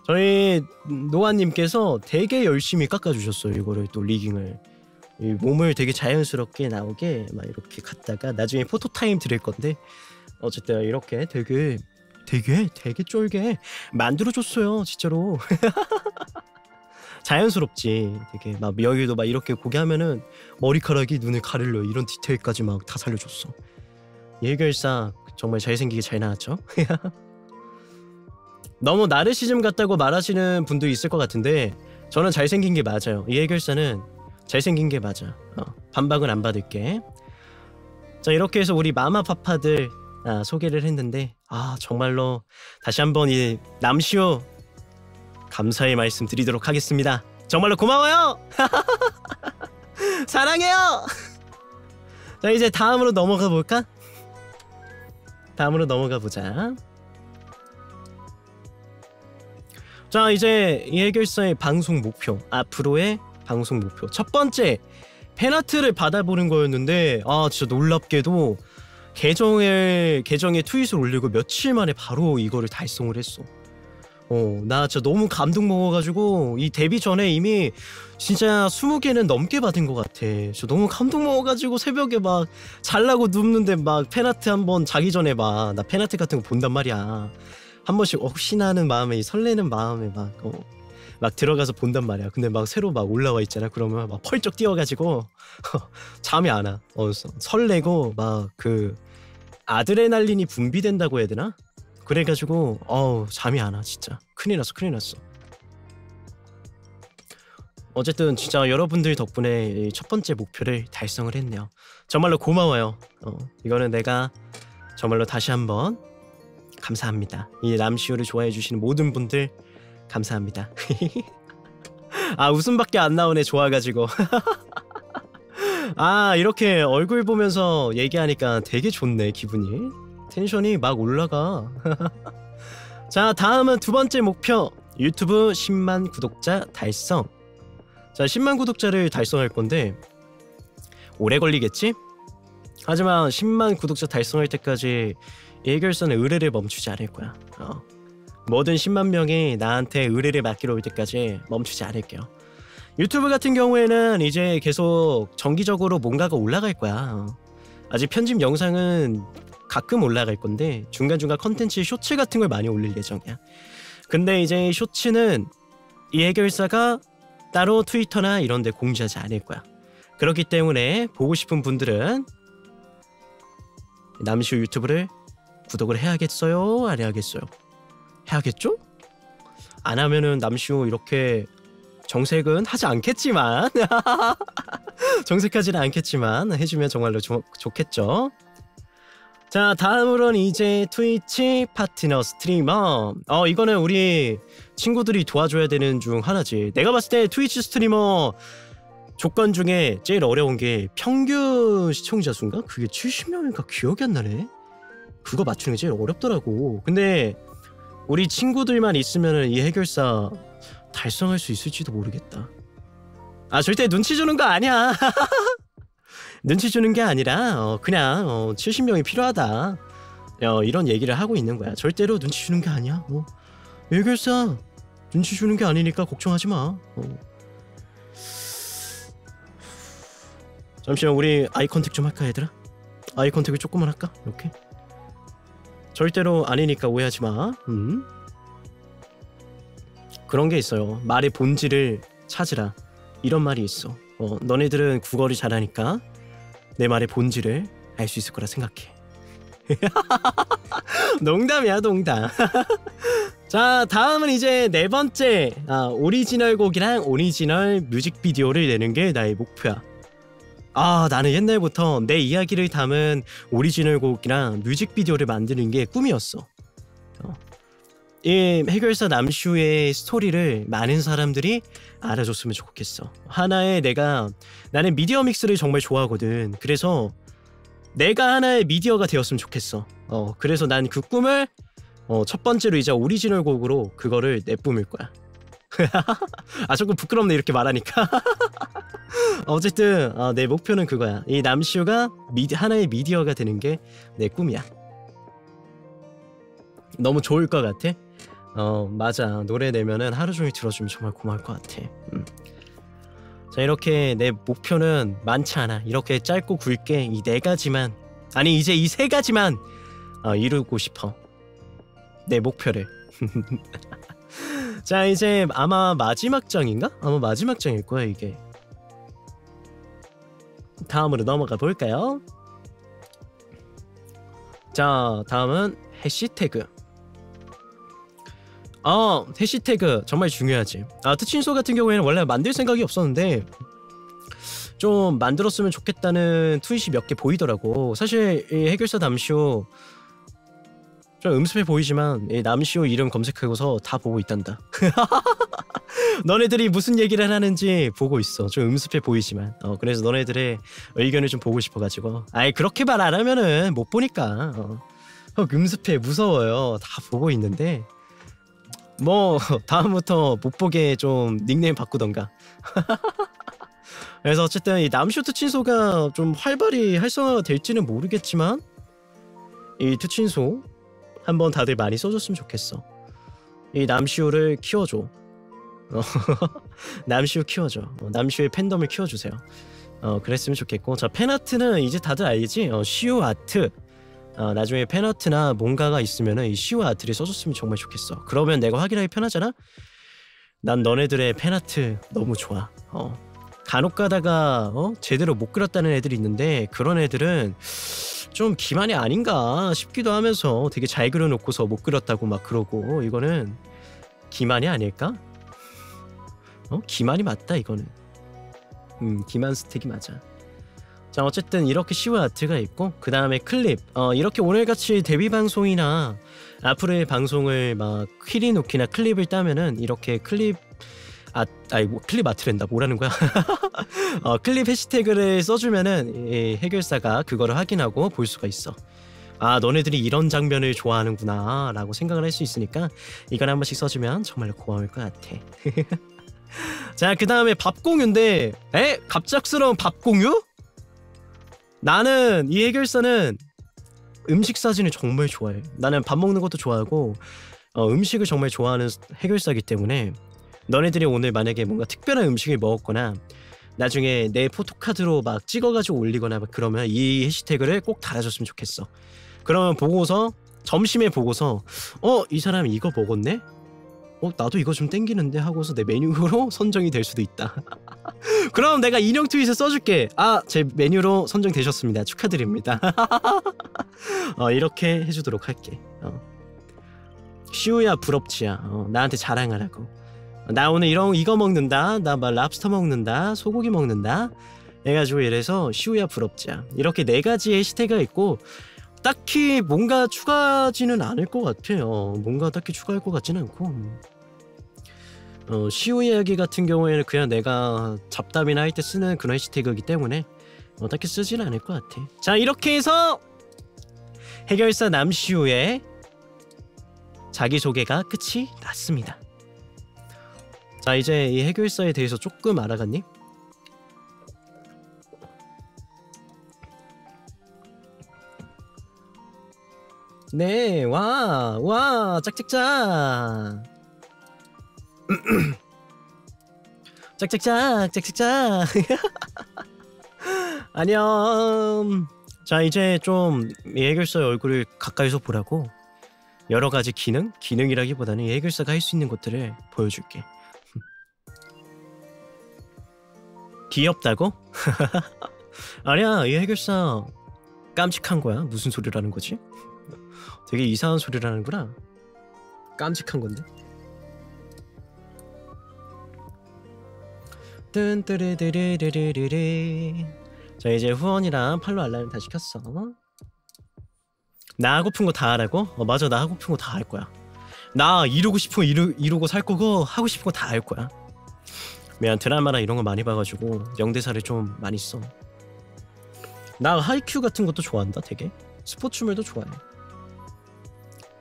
저희 노아님께서 되게 열심히 깎아주셨어요. 이거를 또 리깅을 이 몸을 되게 자연스럽게 나오게 막 이렇게 갔다가 나중에 포토타임 드릴 건데 어쨌든 이렇게 되게 쫄게 만들어줬어요 진짜로. 자연스럽지. 되게 막 여기도 막 이렇게 고개 하면은 머리카락이 눈을 가릴려 이런 디테일까지 막 다 살려줬어. 예결사 정말 잘생기게 잘 나왔죠. 너무 나르시즘 같다고 말하시는 분도 있을 것 같은데 저는 잘생긴 게 맞아요. 이 해결사는 잘생긴 게 맞아. 반박은 안 받을게. 자 이렇게 해서 우리 마마파파들 소개를 했는데 정말로 다시 한번 이 남시오 감사의 말씀 드리도록 하겠습니다. 정말로 고마워요. 사랑해요. 자 이제 다음으로 넘어가 볼까? 다음으로 넘어가 보자. 자 이제 이 해결사의 방송 목표, 앞으로의 방송 목표 첫 번째 팬아트를 받아보는 거였는데 진짜 놀랍게도 계정에 트윗을 올리고 며칠 만에 바로 이거를 달성을 했어. 나 진짜 너무 감동 먹어가지고 이 데뷔 전에 이미 진짜 20개는 넘게 받은 것 같아. 진짜 너무 감동 먹어가지고 새벽에 막 잘라고 눕는데 막 팬아트 한번 자기 전에 나 팬아트 같은 거 본단 말이야. 한 번씩 혹시나 하는 마음에 설레는 마음에 막 들어가서 본단 말이야. 근데 막 새로 막 올라와 있잖아. 그러면 막 펄쩍 뛰어가지고 잠이 안 와. 설레고 막 그 아드레날린이 분비된다고 해야 되나? 그래가지고 잠이 안 와 진짜. 큰일 났어. 어쨌든 진짜 여러분들 덕분에 첫 번째 목표를 달성을 했네요. 정말로 고마워요. 이거는 내가 정말로 다시 한번 감사합니다. 이 남시오를 좋아해 주시는 모든 분들 감사합니다. 웃음밖에 안 나오네. 좋아가지고. 이렇게 얼굴 보면서 얘기하니까 되게 좋네. 기분이 텐션이 막 올라가. 자 다음은 두 번째 목표 유튜브 10만 구독자 달성. 자 10만 구독자를 달성할 건데 오래 걸리겠지? 하지만 10만 구독자 달성할 때까지 이 해결사는 의뢰를 멈추지 않을 거야. 모든 10만 명이 나한테 의뢰를 맡기러 올 때까지 멈추지 않을게요. 유튜브 같은 경우에는 이제 계속 정기적으로 뭔가가 올라갈 거야. 아직 편집 영상은 가끔 올라갈 건데 중간중간 컨텐츠 쇼츠 같은 걸 많이 올릴 예정이야. 근데 이제 쇼츠는 이 해결사가 따로 트위터나 이런 데 공지하지 않을 거야. 그렇기 때문에 보고 싶은 분들은 남시오 유튜브를 구독을 해야겠어요? 안 해야겠어요? 해야겠죠? 안 하면은 남시오 이렇게 정색은 하지 않겠지만 정색하지는 않겠지만 해주면 정말로 좋겠죠. 자 다음으로는 이제 트위치 파트너 스트리머. 이거는 우리 친구들이 도와줘야 되는 중 하나지. 내가 봤을 때 트위치 스트리머 조건 중에 제일 어려운 게 평균 시청자 수인가? 그게 70명인가 기억이 안 나네. 그거 맞추는 게 제일 어렵더라고. 근데 우리 친구들만 있으면은 이 해결사 달성할 수 있을지도 모르겠다. 절대 눈치 주는 거 아니야. 눈치 주는 게 아니라 그냥 70명이 필요하다. 이런 얘기를 하고 있는 거야. 절대로 눈치 주는 게 아니야. 해결사 눈치 주는 게 아니니까 걱정하지 마. 잠시만 우리 아이 컨택 좀 할까 얘들아? 아이 컨택을 조금만 할까? 이렇게? 절대로 아니니까 오해하지 마. 그런 게 있어요. 말의 본질을 찾으라. 이런 말이 있어. 너네들은 국어를 잘하니까 내 말의 본질을 알 수 있을 거라 생각해. 농담이야 농담. 자 다음은 이제 네 번째 오리지널 곡이랑 오리지널 뮤직비디오를 내는 게 나의 목표야. 나는 옛날부터 내 이야기를 담은 오리지널 곡이랑 뮤직비디오를 만드는 게 꿈이었어. 이 해결사 남슈의 스토리를 많은 사람들이 알아줬으면 좋겠어. 하나의 나는 미디어 믹스를 정말 좋아하거든. 그래서 내가 하나의 미디어가 되었으면 좋겠어. 그래서 난 그 꿈을 첫 번째로 이제 오리지널 곡으로 그거를 내뿜을 거야. 조금 부끄럽네 이렇게 말하니까. 어쨌든 내 목표는 그거야. 이 남슈가 하나의 미디어가 되는 게 내 꿈이야. 너무 좋을 것 같아? 맞아. 노래 내면은 하루 종일 들어주면 정말 고마울 것 같아. 자 자, 이렇게 내 목표는 많지 않아. 이렇게 짧고 굵게 이 4가지만, 아니 이제 이 3가지만 이루고 싶어. 내 목표를. 자, 이제 아마 마지막 장인가? 아마 마지막 장일 거야 이게. 다음으로 넘어가 볼까요? 자, 다음은 해시태그. 해시태그 정말 중요하지. 트친소 같은 경우에는 원래 만들 생각이 없었는데 좀 만들었으면 좋겠다는 트윗이 몇 개 보이더라고. 사실 이 해결사 남시오 좀 음습해 보이지만 이 남시오 이름 검색하고서 다 보고 있단다. 너네들이 무슨 얘기를 하는지 보고 있어. 좀 음습해 보이지만 그래서 너네들의 의견을 좀 보고 싶어가지고. 아이, 그렇게 말 안 하면은 못 보니까. 음습해, 무서워요. 다 보고 있는데 뭐 다음부터 못 보게 좀 닉네임 바꾸던가. 그래서 어쨌든 이 남쇼 트친소가 좀 활발히 활성화가 될지는 모르겠지만 이 트친소 한번 다들 많이 써줬으면 좋겠어. 이 남쇼를 키워줘. 남쇼 키워줘. 남쇼의 팬덤을 키워주세요. 그랬으면 좋겠고. 자, 팬아트는 이제 다들 알지? 시우 아트. 나중에 팬아트나 뭔가가 있으면은 이 시우 아트를 써줬으면 정말 좋겠어. 그러면 내가 확인하기 편하잖아? 난 너네들의 팬아트 너무 좋아. 간혹 가다가 제대로 못 그렸다는 애들이 있는데 그런 애들은 좀 기만이 아닌가 싶기도 하면서 되게 잘 그려놓고서 못 그렸다고 막 그러고, 이거는 기만이 아닐까? 기만이 맞다 이거는. 기만 스택이 맞아. 자, 어쨌든 이렇게 시우 아트가 있고, 그 다음에 클립. 이렇게 오늘같이 데뷔 방송이나 앞으로의 방송을 막 퀴리노키나 클립을 따면은 이렇게 클립 클립 아트랜다. 뭐라는 거야? 클립 해시태그를 써주면은 이 해결사가 그거를 확인하고 볼 수가 있어. 너네들이 이런 장면을 좋아하는구나 라고 생각을 할 수 있으니까 이걸 한 번씩 써주면 정말 고마울 것 같아. 자, 그 다음에 밥 공유인데, 갑작스러운 밥 공유? 나는 이 해결사는 음식 사진을 정말 좋아해. 나는 밥 먹는 것도 좋아하고 음식을 정말 좋아하는 해결사이기 때문에 너네들이 오늘 만약에 뭔가 특별한 음식을 먹었거나 나중에 내 포토카드로 막 찍어가지고 올리거나 막 그러면 이 해시태그를 꼭 달아줬으면 좋겠어. 그러면 보고서 점심에 보고서 이 사람이 이거 먹었네? 나도 이거 좀 땡기는데 하고서 내 메뉴로 선정이 될 수도 있다. 그럼 내가 인형 트윗을 써줄게. 제 메뉴로 선정되셨습니다. 축하드립니다. 이렇게 해주도록 할게. 시우야 부럽지야. 나한테 자랑하라고. 나 오늘 이거 먹는다. 나 막 랍스터 먹는다. 소고기 먹는다. 해가지고 이래서 시우야 부럽지야. 이렇게 4가지 해시태그가 있고 딱히 뭔가 추가하지는 않을 것 같아요. 뭔가 딱히 추가할 것 같지는 않고. 시우 이야기 같은 경우에는 그냥 내가 잡담이나 할 때 쓰는 그런 해시태그이기 때문에 딱히 쓰지는 않을 것 같아. 자, 이렇게 해서 해결사 남시우의 자기소개가 끝이 났습니다. 자, 이제 이 해결사에 대해서 조금 알아갔니? 네, 와, 짝짝짝. 짝짝짝. 안녕. 자, 이제 좀 이 해결사의 얼굴을 가까이서 보라고 여러 가지 기능이라기보다는 이 해결사가 할 수 있는 것들을 보여줄게. 귀엽다고? 아니야, 이 해결사 깜찍한 거야. 무슨 소리라는 거지? 되게 이상한 소리라는구나. 깜찍한 건데. 뜬뜨르르르르르. 자, 이제 후원이랑 팔로 알람을 다 시켰어. 나 하고픈 거 다 하라고? 맞아, 나 하고픈 거 다 할 거야. 나 이루고 싶은 거 이루고 살 거고 하고 싶은 거 다 할 거야. 미안, 드라마나 이런 거 많이 봐가지고 명대사를 좀 많이 써. 나 하이큐 같은 것도 좋아한다. 되게 스포츠물도 좋아해.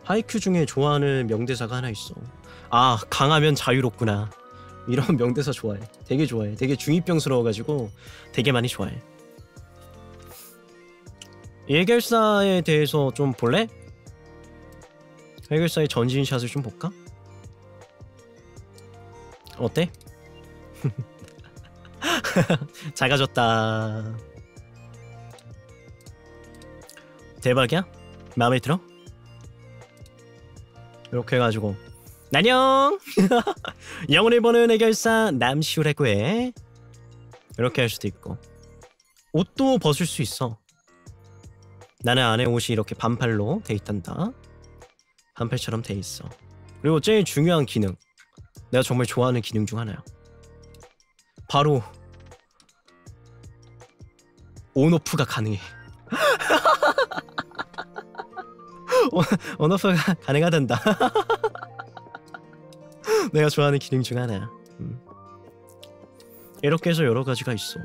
하이큐 중에 좋아하는 명대사가 하나 있어. 강하면 자유롭구나. 이런 명대사 좋아해. 되게 좋아해. 되게 중2병스러워가지고 되게 많이 좋아해. 이 해결사에 대해서 좀 볼래? 해결사의 전진샷을 좀 볼까? 어때? 작아졌다. 대박이야? 마음에 들어? 이렇게 해가지고 안녕. 영혼을 보는 해결사 남시우라고 해. 이렇게 할 수도 있고 옷도 벗을 수 있어. 나는 안에 옷이 이렇게 반팔로 돼 있단다. 반팔처럼 돼 있어. 그리고 제일 중요한 기능, 내가 정말 좋아하는 기능 중 하나야. 바로 온오프가 가능해. 온오프가 가능하단다. 내가 좋아하는 기능 중 하나야. 이렇게 해서 여러 가지가 있어.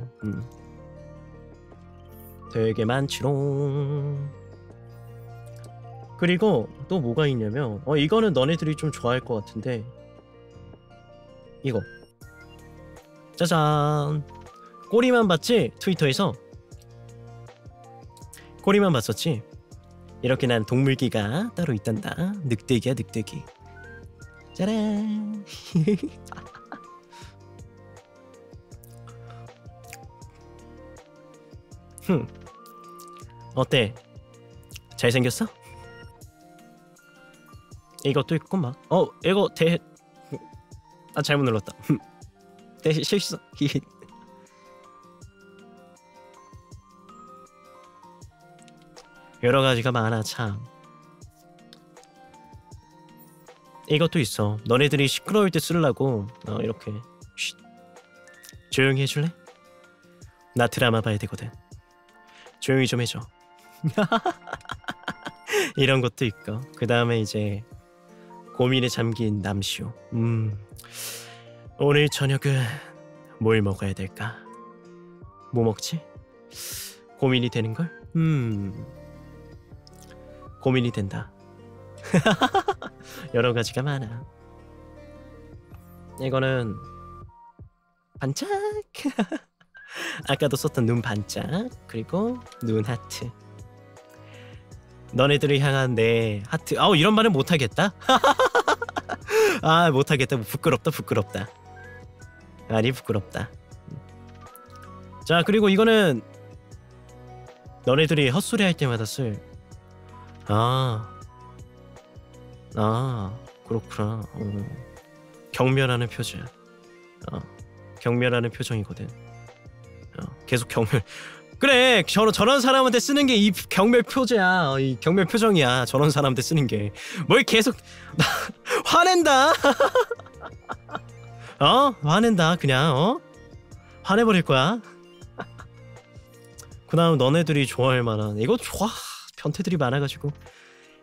되게 많지롱. 그리고 또 뭐가 있냐면 이거는 너네들이 좀 좋아할 것 같은데, 이거 짜잔. 꼬리만 봤지? 트위터에서 꼬리만 봤었지? 이렇게 난 동물기가 따로 있단다. 늑대기야 늑대기. 짜란. 어때? 잘생겼어? 이것도 있고 막 이거 잘못 눌렀다. 실수. 여러 가지가 많아 참. 이것도 있어. 너네들이 시끄러울 때 쓰려고 이렇게 쉿. 조용히 해줄래? 나 드라마 봐야 되거든. 조용히 좀 해줘. 이런 것도 있고. 그 다음에 이제 고민에 잠긴 남시오. 오늘 저녁은 뭘 먹어야 될까? 뭐 먹지? 고민이 되는걸? 고민이 된다. 여러 가지가 많아. 이거는 반짝. 아까도 썼던 눈 반짝, 그리고 눈 하트. 너네들을 향한 내 하트. 이런 말은 못하겠다. 못하겠다. 부끄럽다. 아니 부끄럽다. 자, 그리고 이거는 너네들이 헛소리 할 때마다 쓸 그렇구나. 경멸하는 표정. 경멸하는 표정이거든. 계속 경멸. 그래, 저런 사람한테 쓰는 게 이 경멸 표제야. 이 경멸 표정이야. 저런 사람한테 쓰는 게. 뭘 계속 화낸다. 화낸다. 그냥 화내버릴 거야. 그다음 너네들이 좋아할 만한 이거 좋아. 변태들이 많아가지고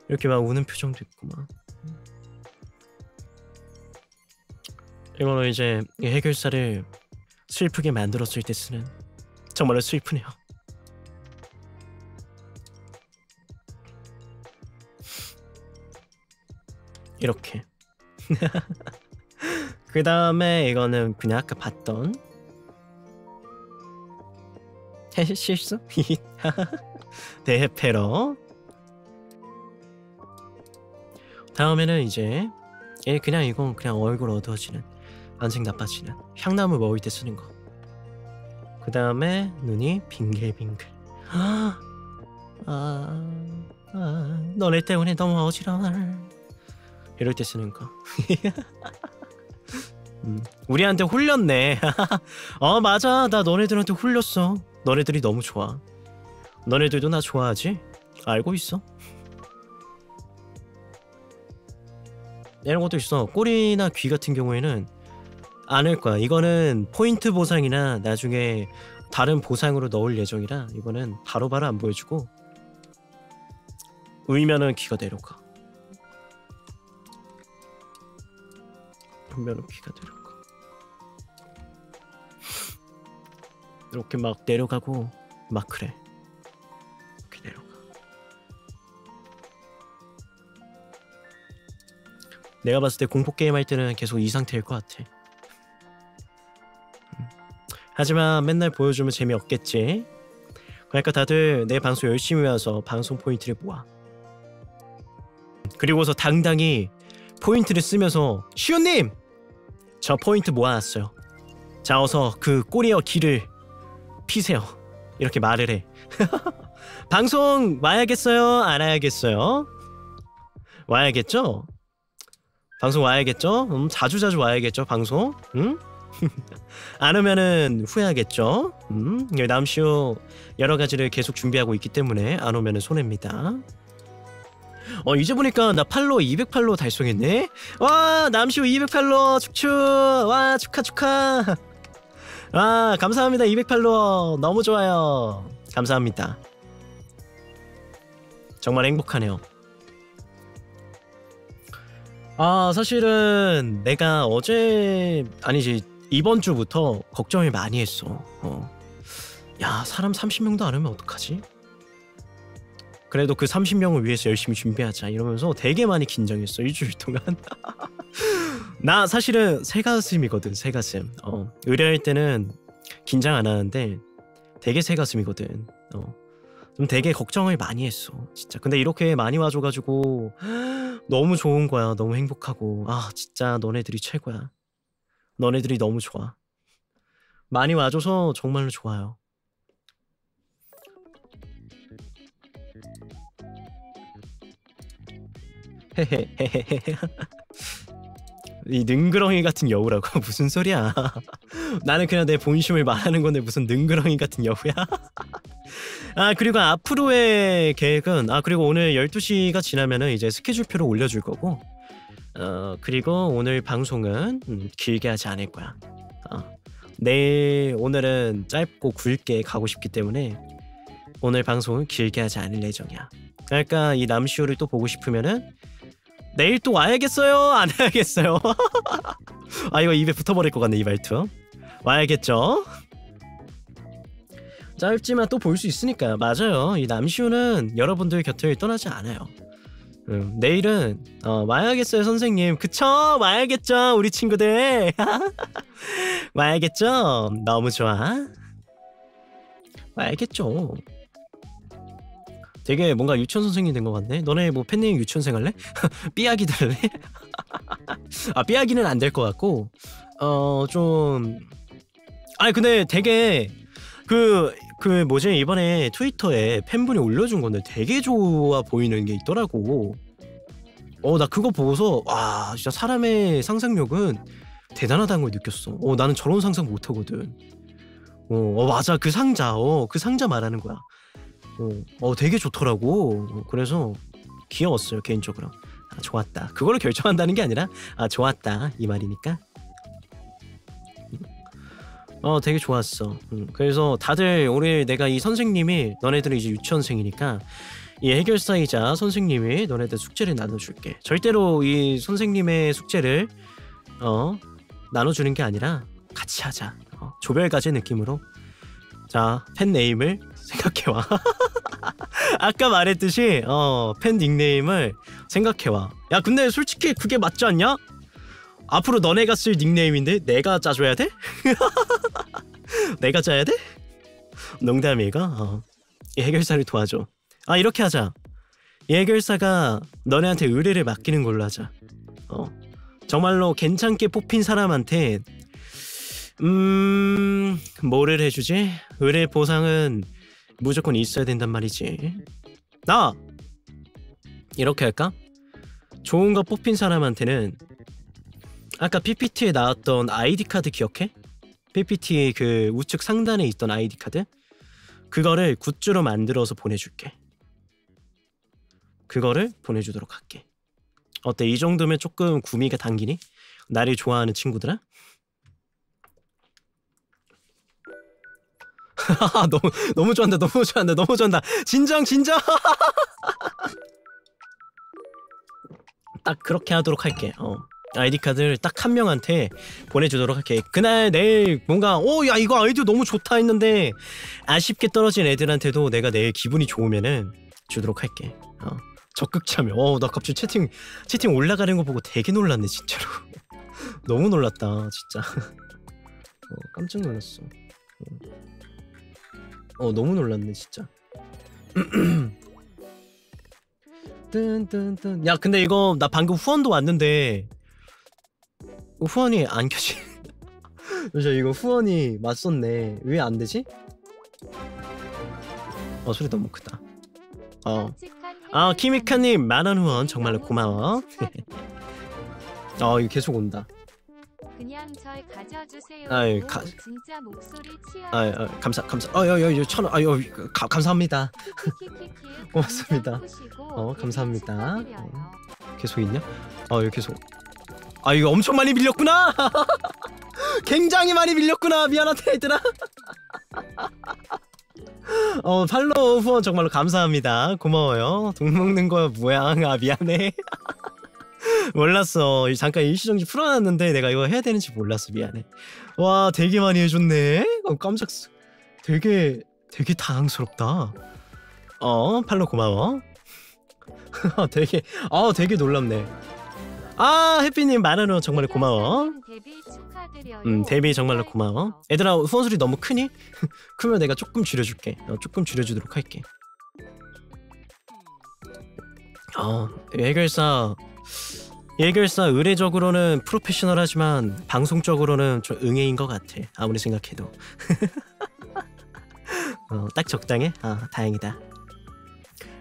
이렇게 막 우는 표정도 있고 막. 이거는 이제 이 해결사를 슬프게 만들었을 때 쓰는. 정말로 슬프네요. 이렇게. 그 다음에 이거는 그냥 아까 봤던 실수? 대해패러. 다음에는 이제 그냥 이건 그냥 얼굴 어두워지는, 안색 나빠지는, 향나무 먹을 때 쓰는 거. 그 다음에 눈이 빙글빙글. 너네 때문에 너무 어지러워. 이럴 때 쓰는 거. 우리한테 홀렸네. 맞아. 나 너네들한테 홀렸어. 너네들이 너무 좋아. 너네들도 나 좋아하지? 알고 있어. 이런 것도 있어. 꼬리나 귀 같은 경우에는 안 할 거야. 이거는 포인트 보상이나 나중에 다른 보상으로 넣을 예정이라 이거는 바로바로 안 보여주고, 울면은 귀가 내려가. 울면은 귀가 내려가. 이렇게 막 내려가고 막 그래. 이렇게 내려가. 내가 봤을 때 공포게임 할 때는 계속 이 상태일 것 같아. 하지만 맨날 보여주면 재미없겠지. 그러니까 다들 내 방송 열심히 와서 방송 포인트를 모아. 그리고서 당당히 포인트를 쓰면서 시우님! 저 포인트 모아놨어요. 자 어서 그 꼬리어 기를 피세요. 이렇게 말을 해. 방송 와야겠어요? 안 와야겠어요? 와야겠죠? 방송 와야겠죠? 자주자주 와야겠죠 방송? 응? 안 오면은 후회하겠죠? 남시오 여러 가지를 계속 준비하고 있기 때문에 안 오면은 손해입니다. 이제 보니까 나 팔로 200팔로 달성했네. 와 남시오 200팔로 축축. 와 축하. 아 감사합니다. 200팔로 너무 좋아요. 감사합니다. 정말 행복하네요. 아 사실은 내가 어제 아니지 이번 주부터 걱정을 많이 했어. 야 사람 30명도 안 오면 어떡하지? 그래도 그 30명을 위해서 열심히 준비하자 이러면서 되게 많이 긴장했어 일주일 동안. 나 사실은 새가슴이거든. 새가슴. 의뢰할 때는 긴장 안 하는데 되게 새가슴이거든. 좀 되게 걱정을 많이 했어 진짜. 근데 이렇게 많이 와줘가지고 너무 좋은 거야. 너무 행복하고 아 진짜 너네들이 최고야. 너네들이 너무 좋아. 많이 와줘서 정말로 좋아요. 헤헤헤헤헤. 이 능그렁이 같은 여우라고? 무슨 소리야. 나는 그냥 내 본심을 말하는 건데 무슨 능그렁이 같은 여우야. 아 그리고 앞으로의 계획은 그리고 오늘 12시가 지나면은 이제 스케줄표를 올려줄 거고 그리고 오늘 방송은 길게 하지 않을 거야. 내일 오늘은 짧고 굵게 가고 싶기 때문에 오늘 방송은 길게 하지 않을 예정이야. 그러니까 이 남시오를 또 보고 싶으면은 내일 또 와야겠어요? 안 와야겠어요? 아 이거 입에 붙어버릴 것 같네 이 말투. 와야겠죠? 짧지만 또 볼 수 있으니까. 맞아요. 이 남시오는 여러분들 곁을 떠나지 않아요. 내일은 와야겠어요 선생님. 그쵸? 와야겠죠 우리 친구들. 와야겠죠? 너무 좋아. 와야겠죠. 되게 뭔가 유치원 선생님 된 것 같네. 너네 뭐 팬네임 유치원생 할래? 삐약이 들래? 삐약이는 안 될 것 같고 좀 아니 근데 되게 그 뭐지 이번에 트위터에 팬분이 올려준 건데 되게 좋아 보이는 게 있더라고. 나 그거 보고서 와 진짜 사람의 상상력은 대단하다는 걸 느꼈어. 나는 저런 상상 못하거든. 맞아 그 상자 그 상자 말하는 거야. 되게 좋더라고. 그래서 귀여웠어요 개인적으로. 좋았다. 그걸로 결정한다는 게 아니라 좋았다 이 말이니까. 되게 좋았어. 그래서 다들 오늘 내가 이 선생님이 너네들은 이제 유치원생이니까 이 해결사이자 선생님이 너네들 숙제를 나눠줄게. 절대로 이 선생님의 숙제를 나눠주는 게 아니라 같이 하자. 조별과제 느낌으로. 자 팬네임을 생각해와. 아까 말했듯이 팬 닉네임을 생각해와. 야 근데 솔직히 그게 맞지 않냐? 앞으로 너네가 쓸 닉네임인데 내가 짜줘야 돼? 내가 짜야 돼? 농담이가. 이 해결사를 도와줘. 이렇게 하자. 이 해결사가 너네한테 의뢰를 맡기는 걸로 하자. 정말로 괜찮게 뽑힌 사람한테 뭐를 해주지? 의뢰 보상은 무조건 있어야 된단 말이지. 이렇게 할까? 좋은 거 뽑힌 사람한테는 아까 PPT에 나왔던 아이디 카드 기억해? PPT 그 우측 상단에 있던 아이디 카드? 그거를 굿즈로 만들어서 보내줄게. 그거를 보내주도록 할게. 어때? 이 정도면 조금 구미가 당기니? 나를 좋아하는 친구들아? 너무 좋아한다. 너무 좋아한다. 너무 좋아한다. 진정. 딱 그렇게 하도록 할게. 아이디 카드를 딱 한 명한테 보내주도록 할게. 그날 내일 뭔가 야 이거 아이디어 너무 좋다 했는데 아쉽게 떨어진 애들한테도 내가 내일 기분이 좋으면은 주도록 할게. 적극 참여. 나 갑자기 채팅 올라가는 거 보고 되게 놀랐네 진짜로. 너무 놀랐다 진짜. 깜짝 놀랐어. 너무 놀랐네 진짜. 뜬. 야 근데 이거 나 방금 후원도 왔는데 후원이 안 켜지. 저 이거 후원이 맞섰네. 왜 안 되지? 소리 너무 크다. 키미카님 만원 후원 정말로 고마워. 이거 계속 온다. 그냥 절 가져주세요. 진짜 목소리 취향. 감사. 1,000원. 감사합니다. 고맙습니다. 감사합니다. 계속 있냐? 이거 계속. 이거 엄청 많이 밀렸구나. 굉장히 많이 밀렸구나. 미안하다 얘들아. 팔로우 후원 정말로 감사합니다. 고마워요. 돈 먹는 거야 뭐야. 미안해. 몰랐어. 잠깐 일시정지 풀어놨는데 내가 이거 해야 되는지 몰랐어. 미안해. 와 되게 많이 해줬네. 깜짝. 되게 당황스럽다. 팔로우 고마워. 되게 놀랍네. 해피님 만원 후원 정말로 고마워. 데뷔 축하드려요. 데뷔 정말로 고마워. 얘들아 후원 소리 너무 크니? 크면 내가 조금 줄여줄게. 조금 줄여주도록 할게. 예결사 의례적으로는 프로페셔널하지만 방송적으로는 좀 응애인 것 같아. 아무리 생각해도. 딱 적당해? 다행이다.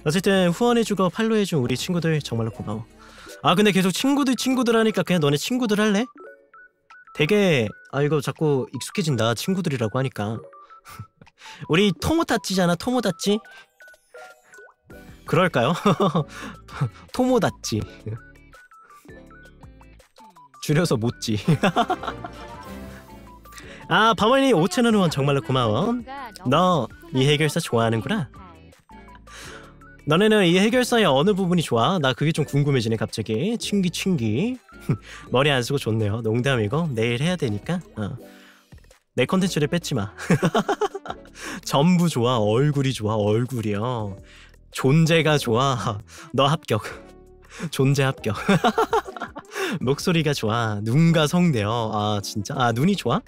어쨌든 후원해주고 팔로우해준 우리 친구들 정말로 고마워. 근데 계속 친구들 하니까 그냥 너네 친구들 할래? 되게 이거 자꾸 익숙해진다. 친구들이라고 하니까. 우리 토모다찌잖아. 토모다찌. 그럴까요? 토모다찌. 줄여서 못지. 바머니 5,000원 후원 정말로 고마워. 너 이 해결사 좋아하는구나. 너네는 이 해결사의 어느 부분이 좋아? 나 그게 좀 궁금해지네 갑자기. 친기. 머리 안 쓰고 좋네요. 농담이고 내일 해야 되니까. 내 컨텐츠를 뺏지마. 전부 좋아. 얼굴이 좋아. 얼굴이요. 존재가 좋아. 너 합격. 존재 합격. 목소리가 좋아. 눈과 성대요. 진짜? 눈이 좋아?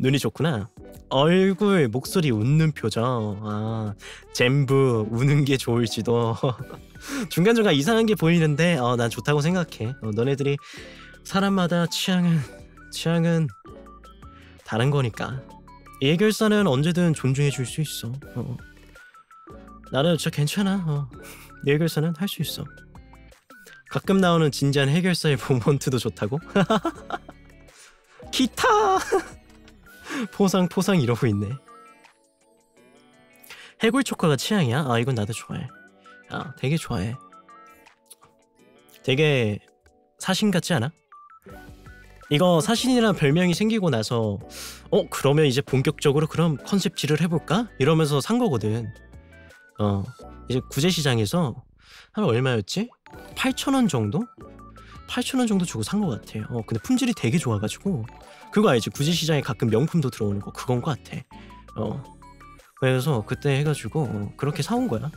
눈이 좋구나. 얼굴, 목소리, 웃는 표정. 전부 우는 게 좋을지도. 중간중간 이상한 게 보이는데 난 좋다고 생각해. 너네들이 사람마다 취향은 다른 거니까. 예결사는 언제든 존중해 줄 수 있어. 나는 진짜 괜찮아. 예결사는 할 수 있어. 가끔 나오는 진지한 해결사의 모먼트도 좋다고? 기타! 포상 이러고 있네. 해골 초코가 취향이야? 이건 나도 좋아해. 되게 좋아해. 되게 사신 같지 않아? 이거 사신이라는 별명이 생기고 나서 그러면 이제 본격적으로 그럼 컨셉질을 해볼까? 이러면서 산 거거든. 이제 구제시장에서 한 얼마였지? 8,000원 정도? 8,000원 정도 주고 산 거 같아. 근데 품질이 되게 좋아가지고. 그거 알지? 구제시장에 가끔 명품도 들어오는 거 그건 거 같아. 그래서 그때 해가지고 그렇게 사온 거야.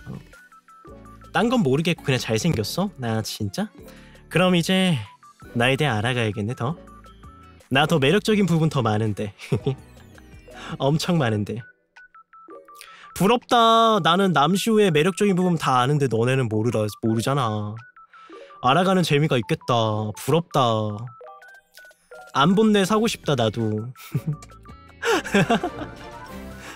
딴 건 모르겠고 그냥 잘생겼어? 나 진짜? 그럼 이제 나에 대해 알아가야겠네 더. 나 더 매력적인 부분 더 많은데. 엄청 많은데. 부럽다. 나는 남시우의 매력적인 부분 다 아는데 너네는 모르잖아. 알아가는 재미가 있겠다. 부럽다. 안 본네 사고 싶다 나도.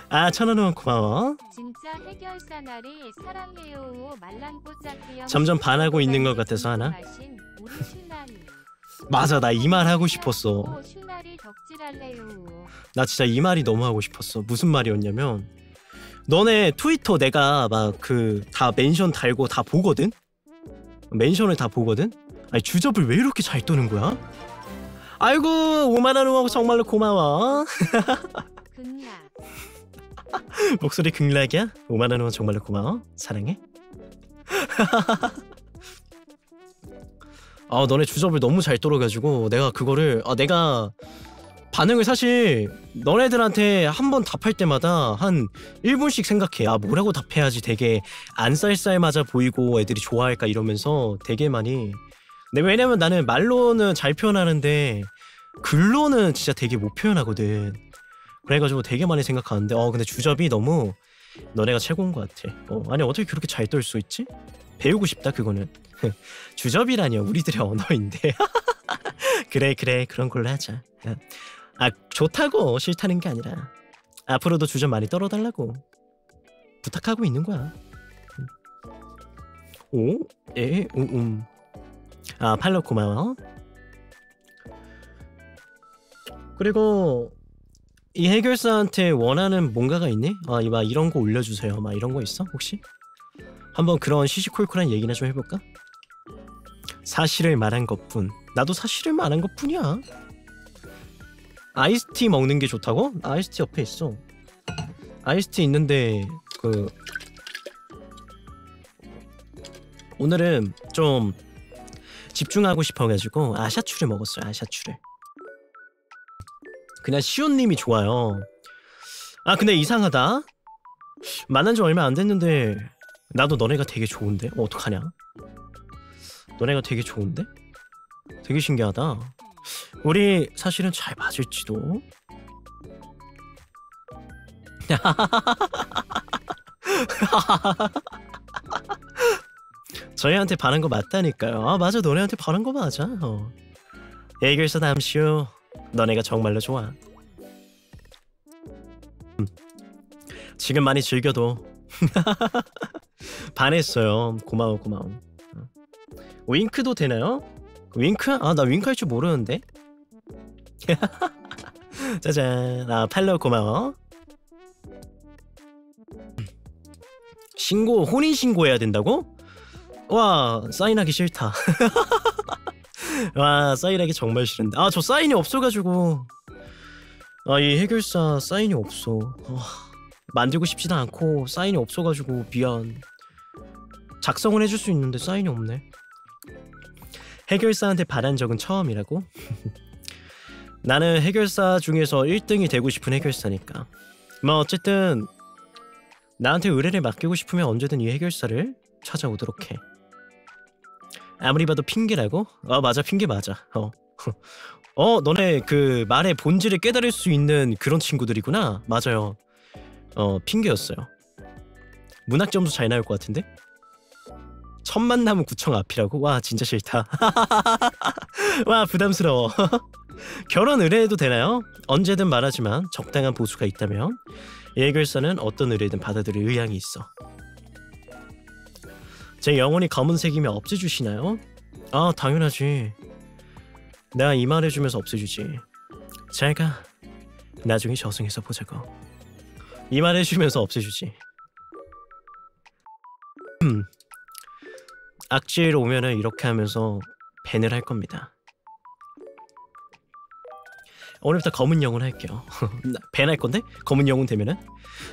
1,000원 후원 고마워. 진짜 해결사 날이 사랑해요. 말랑뽀짝해요. 점점 반하고 있는 것 같아서 하나? 맞아 나 이 말 하고 싶었어. 나 진짜 이 말이 너무 하고 싶었어. 무슨 말이었냐면 너네 트위터 내가 막 다 멘션 달고 다 보거든? 멘션을 다 보거든? 아니 주접을 왜 이렇게 잘 떠는 거야? 아이고 5만원 후원 정말로 고마워. 목소리 극락이야? 5만원 후원 정말로 고마워. 사랑해. 너네 주접을 너무 잘 떨어가지고 내가 그거를 내가 반응을 사실 너네들한테 한 번 답할 때마다 한 1분씩 생각해. 뭐라고 답해야지 되게 안 쌀쌀맞아 보이고 애들이 좋아할까 이러면서 되게 많이. 근데 왜냐면 나는 말로는 잘 표현하는데 글로는 진짜 되게 못 표현하거든. 그래가지고 되게 많이 생각하는데 근데 주접이 너무 너네가 최고인 것 같아. 아니 어떻게 그렇게 잘 떨 수 있지? 배우고 싶다 그거는. 주접이라니요 우리들의 언어인데. 그래 그런 걸로 하자. 아 좋다고 싫다는 게 아니라 앞으로도 주점 많이 떨어달라고 부탁하고 있는 거야. 오? 에? 아 팔로 고마워. 그리고 이 해결사한테 원하는 뭔가가 있니? 아 막 이런 거 올려주세요 막 이런 거 있어 혹시? 한번 그런 시시콜콜한 얘기나 좀 해볼까? 사실을 말한 것뿐. 나도 사실을 말한 것뿐이야. 아이스티 먹는 게 좋다고? 아이스티 옆에 있어. 아이스티 있는데 그 오늘은 좀 집중하고 싶어가지고 아샤추를 먹었어요. 아샤추를. 그냥 시온님이 좋아요. 아 근데 이상하다. 만난 지 얼마 안 됐는데 나도 너네가 되게 좋은데? 어떡하냐? 너네가 되게 좋은데? 되게 신기하다. 우리 사실은 잘 맞을지도. 저희한테 반한 거 맞다니까요. 아 맞아 너네한테 반한 거 맞아. 예결사 남시오. 너네가 정말로 좋아. 지금 많이 즐겨도 반했어요. 고마워 고마워. 윙크도 되나요? 윙크? 아 나 윙크 할 줄 모르는데. 짜잔. 아 팔로우 고마워. 신고 혼인신고 해야 된다고? 와 사인하기 싫다. 와 사인하기 정말 싫은데. 아 저 사인이 없어가지고. 아 이 해결사 사인이 없어. 만들고 싶지도 않고 사인이 없어가지고 미안. 작성은 해줄 수 있는데 사인이 없네. 해결사한테 바란 적은 처음이라고? 나는 해결사 중에서 1등이 되고 싶은 해결사니까. 뭐 어쨌든 나한테 의뢰를 맡기고 싶으면 언제든 이 해결사를 찾아오도록 해. 아무리 봐도 핑계라고? 아 맞아 핑계 맞아. 너네 그 말의 본질을 깨달을 수 있는 그런 친구들이구나. 맞아요. 핑계였어요. 문학 점수 잘 나올 것 같은데? 첫 만남은 구청 앞이라고? 와 진짜 싫다. 와 부담스러워. 결혼 의뢰해도 되나요? 언제든 말하지만 적당한 보수가 있다면 예결사는 어떤 의뢰든 받아들일 의향이 있어. 제 영혼이 검은색이면 없애주시나요? 아 당연하지. 내가 이 말 해주면서 없애주지. 잘가. 나중에 저승에서 보자고. 이 말 해주면서 없애주지. 악질 오면은 이렇게 하면서 밴을 할 겁니다. 오늘부터 검은 영혼 할게요. 밴 할 건데? 검은 영혼 되면은?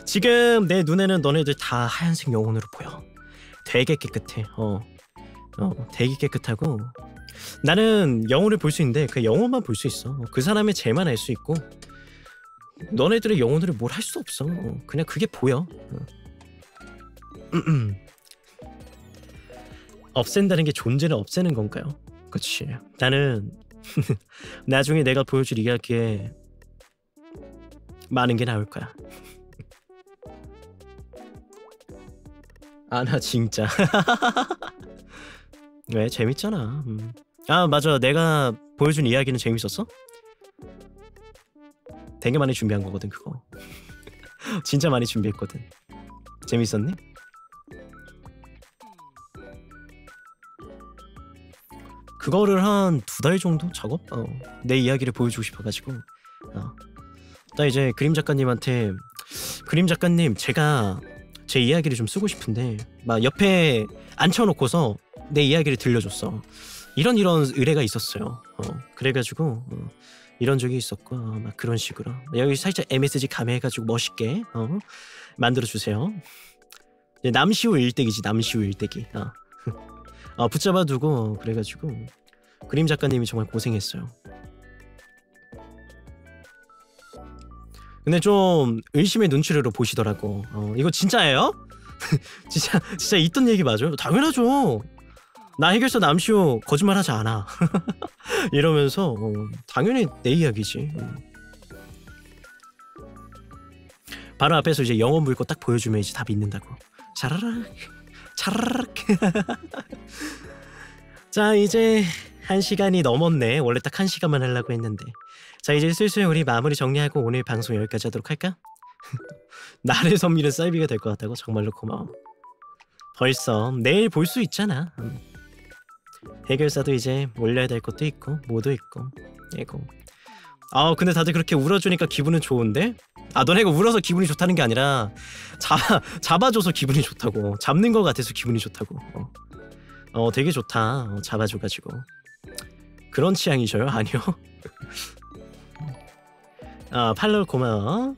지금 내 눈에는 너네들 다 하얀색 영혼으로 보여. 되게 깨끗해. 되게 깨끗하고 나는 영혼을 볼 수 있는데 그 영혼만 볼 수 있어. 그 사람의 죄만 알 수 있고 너네들의 영혼들을 뭘 할 수 없어. 그냥 그게 보여. 없앤다는 게 존재를 없애는 건가요? 그치. 나는 나중에 내가 보여줄 이야기에 많은 게 나올 거야. 아 나 진짜. 왜 재밌잖아. 아 맞아 내가 보여준 이야기는 재밌었어? 되게 많이 준비한 거거든 그거. 진짜 많이 준비했거든. 재밌었니? 그거를 한 2달 정도 작업? 내 이야기를 보여주고 싶어가지고. 나 이제 그림 작가님한테 그림 작가님 제가 제 이야기를 좀 쓰고 싶은데 막 옆에 앉혀놓고서 내 이야기를 들려줬어. 이런 의뢰가 있었어요. 그래가지고 이런 적이 있었고 막 그런 식으로 여기 살짝 MSG 가미해가지고 멋있게 만들어주세요. 남시우 일대기지. 남시우 일대기. 붙잡아두고 그래가지고 그림 작가님이 정말 고생했어요. 근데 좀 의심의 눈초리로 보시더라고. 이거 진짜예요? 진짜 있던 얘기 맞아요? 당연하죠. 나 해결사 남시오 거짓말하지 않아. 이러면서 당연히 내 이야기지. 바로 앞에서 이제 영혼 물고 딱 보여주면 이제 다 믿는다고. 차라락 차라락. 자 이제 1시간이 넘었네. 원래 딱 1시간만 하려고 했는데. 자, 이제 슬슬 우리 마무리 정리하고 오늘 방송 여기까지 하도록 할까? 나를 선미는 쌀비가 될 것 같다고? 정말로 고마워. 벌써 내일 볼 수 있잖아. 해결사도 이제 올려야 될 것도 있고 뭐도 있고. 이고. 근데 다들 그렇게 울어주니까 기분은 좋은데? 너네가 울어서 기분이 좋다는 게 아니라 잡아줘서 기분이 좋다고. 잡는 것 같아서 기분이 좋다고. 되게 좋다. 잡아줘가지고. 그런 취향이셔요? 아니요. 팔로우 고마워.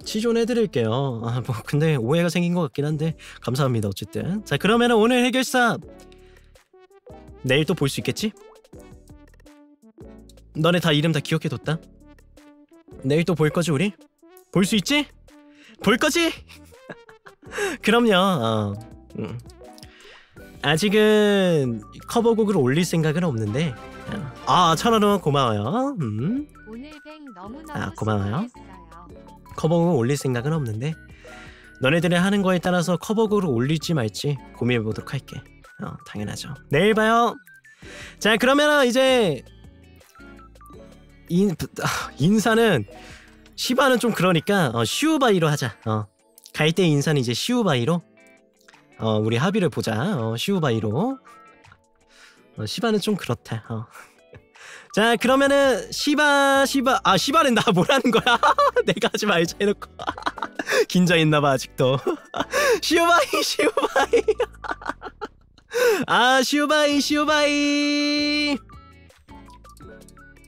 치존해드릴게요. 뭐 근데 오해가 생긴 것 같긴 한데 감사합니다. 어쨌든 자, 그러면 오늘 해결사 내일 또 볼 수 있겠지? 너네 다 이름 다 기억해뒀다? 내일 또 볼 거지 우리? 볼 수 있지? 볼 거지? 그럼요. 아직은 커버곡을 올릴 생각은 없는데 1,000원 고마워요. 오늘 뱅 너무너무 고마워요. 수고했어요. 커버곡을 올릴 생각은 없는데 너네들이 하는 거에 따라서 커버곡을 올릴지 말지 고민해보도록 할게. 당연하죠. 내일 봐요. 자, 그러면 이제 인사는 시바는 좀 그러니까 슈바이로 하자. 갈 때 인사는 이제 슈바이로 우리 합의를 보자. 슈바이로. 시바는 좀 그렇다. 자, 그러면은 시바는 나 뭐라는 거야? 내가 하지 말자 해놓고 긴장했나봐 아직도. 슈바이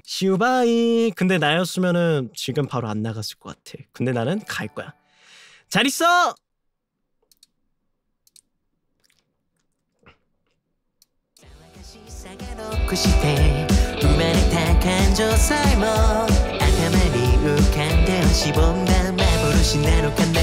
슈바이. 근데 나였으면은 지금 바로 안 나갔을 것 같아. 근데 나는 갈 거야. 잘 있어.頭に浮かんで星ぼんだ幻なのかな